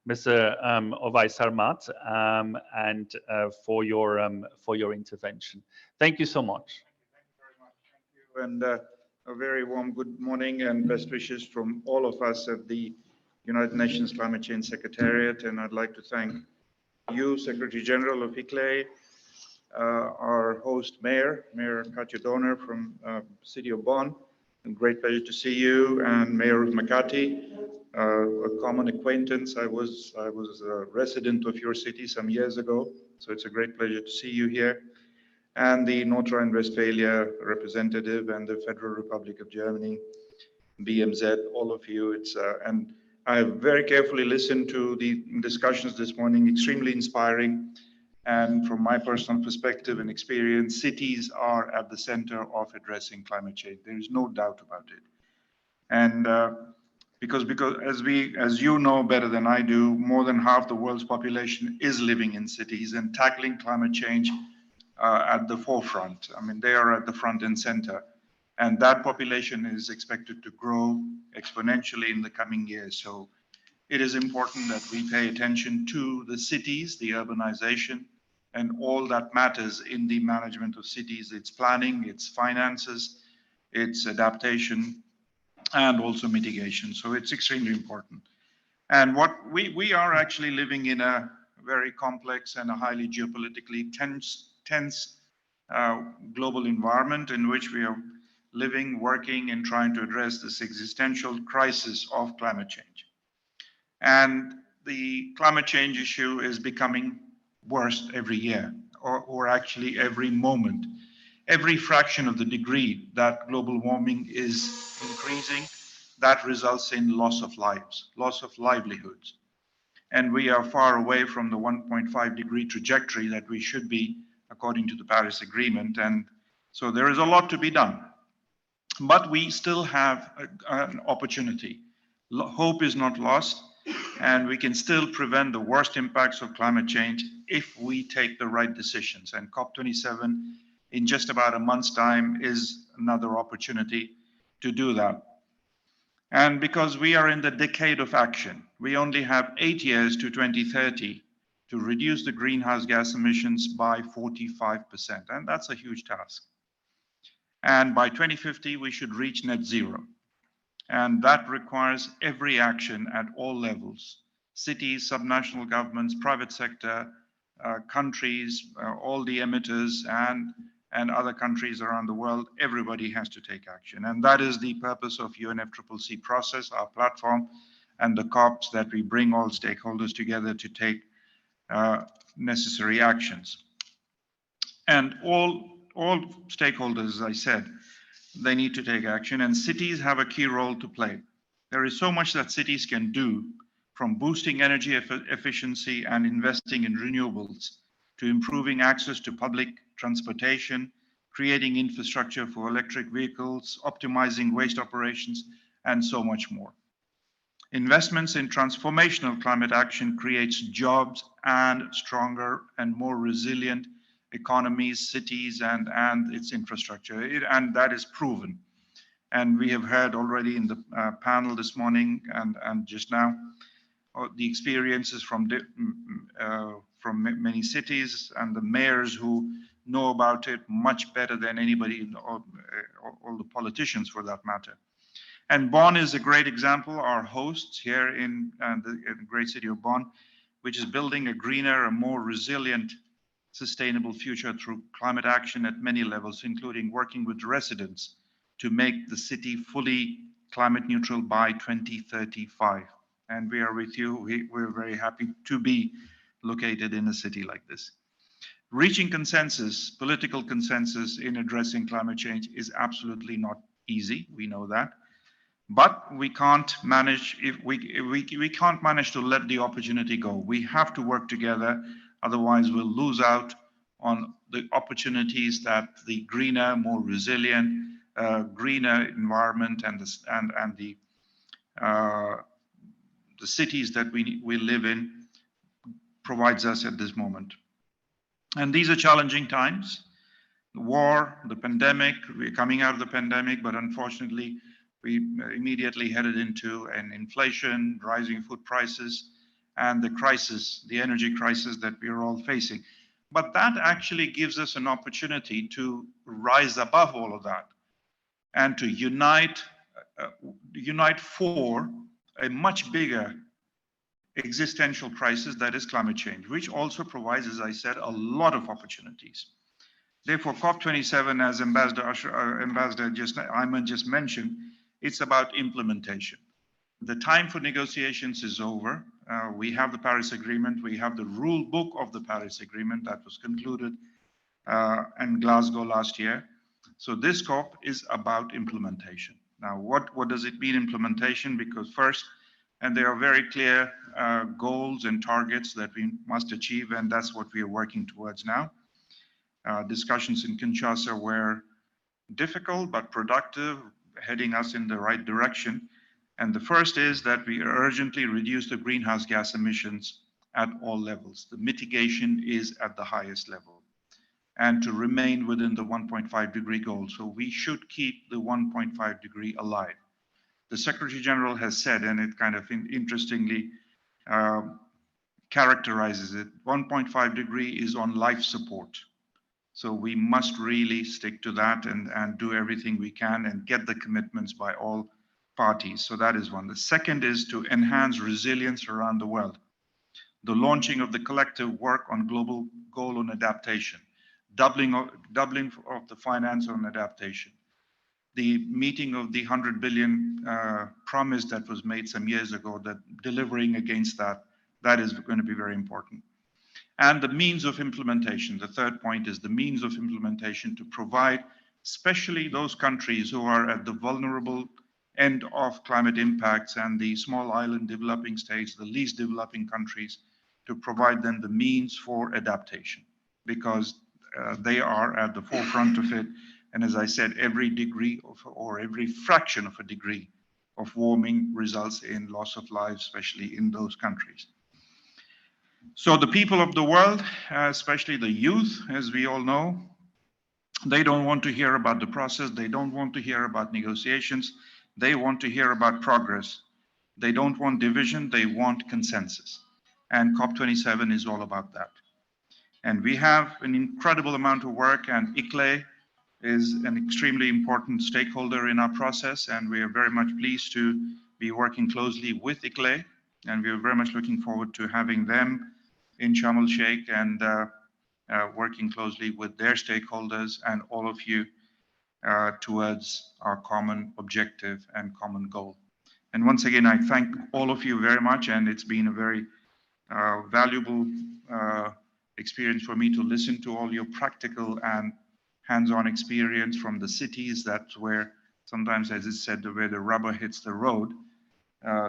Mr. Ovais Sarmat, and for your intervention. Thank you so much. Thank you very much. Thank you. And a very warm good morning and best wishes from all of us at the United Nations Climate Change Secretariat. And I'd like to thank you, Secretary General of ICLE, our host Mayor Katja Donner from City of Bonn. A great pleasure to see you, and Mayor of Makati, a common acquaintance. I was a resident of your city some years ago, so it's a great pleasure to see you here. And the North Rhine-Westphalia representative and the Federal Republic of Germany, BMZ, all of you. And I have very carefully listened to the discussions this morning, extremely inspiring. And from my personal perspective and experience, cities are at the center of addressing climate change. There is no doubt about it. And because as you know better than I do, more than half the world's population is living in cities, and tackling climate change at the forefront. I mean, they are at the front and center. And that population is expected to grow exponentially in the coming years. So it is important that we pay attention to the cities, the urbanization, and all that matters in the management of cities, its planning, its finances, its adaptation, and also mitigation. So it's extremely important. And what we are actually living in a very complex and a highly geopolitically tense global environment in which we are living, working, and trying to address this existential crisis of climate change. And the climate change issue is becoming worse every year, or actually every moment. Every fraction of the degree that global warming is increasing, that results in loss of lives, loss of livelihoods. And we are far away from the 1.5 degree trajectory that we should be according to the Paris Agreement. And so there is a lot to be done. But we still have an opportunity. Hope is not lost, and we can still prevent the worst impacts of climate change if we take the right decisions. And COP27 in just about a month's time is another opportunity to do that. And because we are in the decade of action, we only have 8 years to 2030 to reduce the greenhouse gas emissions by 45%. And that's a huge task. And by 2050, we should reach net zero. And that requires every action at all levels: cities, subnational governments, private sector, countries, all the emitters, and other countries around the world. Everybody has to take action. And that is the purpose of UNFCCC process, our platform, and the COPs, that we bring all stakeholders together to take necessary actions. And all stakeholders, as I said, they need to take action, and cities have a key role to play. There is so much that cities can do, from boosting energy efficiency and investing in renewables, to improving access to public transportation, creating infrastructure for electric vehicles, optimizing waste operations, and so much more. Investments in transformational climate action creates jobs and stronger and more resilient economies, cities, and its infrastructure, and that is proven. And we have heard already in the panel this morning and just now the experiences from many cities and the mayors who know about it much better than anybody, or all the politicians for that matter. And Bonn is a great example. Our hosts here in the great city of Bonn, which is building a greener and more resilient, sustainable future through climate action at many levels, including working with residents to make the city fully climate neutral by 2035. And we are with you. We're very happy to be located in a city like this. Reaching consensus, political consensus in addressing climate change is absolutely not easy. We know that. But we can't manage we can't manage to let the opportunity go. We have to work together, otherwise we'll lose out on the opportunities that the greener, more resilient, greener environment and the cities that we live in provides us at this moment. And these are challenging times. The war, the pandemic, we're coming out of the pandemic, but unfortunately, we immediately headed into an inflation, rising food prices, and the crisis, the energy crisis that we are all facing. But that actually gives us an opportunity to rise above all of that and to unite for a much bigger existential crisis that is climate change, which also provides, as I said, a lot of opportunities. Therefore, COP27, as Ambassador Ayman just mentioned, it's about implementation. The time for negotiations is over. We have the Paris Agreement. We have the rule book of the Paris Agreement that was concluded in Glasgow last year. So this COP is about implementation. Now, what does it mean, implementation? Because first, and there are very clear goals and targets that we must achieve, and that's what we are working towards now. Discussions in Kinshasa were difficult but productive, heading us in the right direction. And the first is that we urgently reduce the greenhouse gas emissions at all levels. The mitigation is at the highest level, and to remain within the 1.5 degree goal. So we should keep the 1.5 degree alive. The Secretary General has said, and it kind of interestingly characterizes it, 1.5 degree is on life support. So we must really stick to that and do everything we can and get the commitments by all parties. So that is one. The second is to enhance resilience around the world. The launching of the collective work on global goal on adaptation, doubling of the finance on adaptation. The meeting of the 100 billion promise that was made some years ago, that delivering against that is going to be very important. And the means of implementation. The third point is the means of implementation to provide, especially those countries who are at the vulnerable end of climate impacts and the small island developing states, the least developing countries, to provide them the means for adaptation, because they are at the forefront of it. And as I said, every degree or every fraction of a degree of warming results in loss of lives, especially in those countries. So the people of the world, especially the youth, as we all know, they don't want to hear about the process. They don't want to hear about negotiations. They want to hear about progress. They don't want division. They want consensus. And COP27 is all about that. And we have an incredible amount of work, and ICLE is an extremely important stakeholder in our process. And we are very much pleased to be working closely with ICLE. And we are very much looking forward to having them in Sharm el-Sheikh and working closely with their stakeholders and all of you towards our common objective and common goal. And once again, I thank all of you very much, and it's been a very valuable experience for me to listen to all your practical and hands-on experience from the cities. That's where sometimes, as it's said, where the rubber hits the road.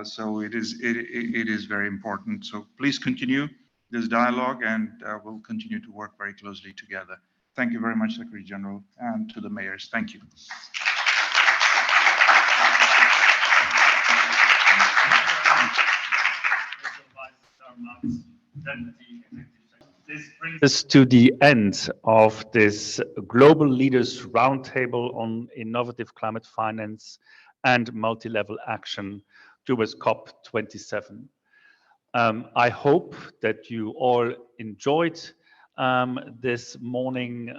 So it is very important. So please continue this dialogue, and we'll continue to work very closely together. Thank you very much, Secretary General, and to the mayors. Thank you. This brings us to the end of this Global Leaders Roundtable on Innovative Climate Finance and Multi-Level Action towards COP27. I hope that you all enjoyed this morning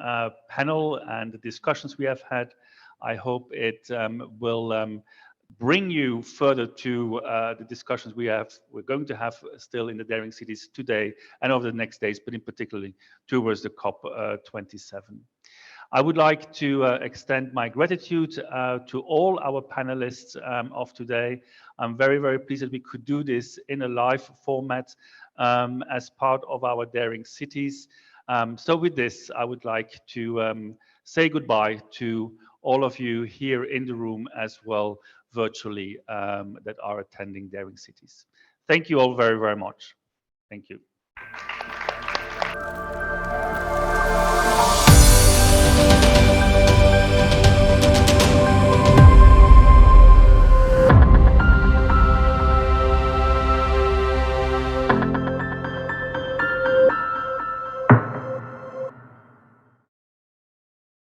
panel and the discussions we have had. I hope it will bring you further to the discussions we're going to have still in the daring cities today and over the next days, but in particularly towards the COP27. I would like to extend my gratitude to all our panelists of today. I'm very, very pleased that we could do this in a live format as part of our Daring Cities. So with this, I would like to say goodbye to all of you here in the room as well virtually that are attending Daring Cities. Thank you all very, very much. Thank you.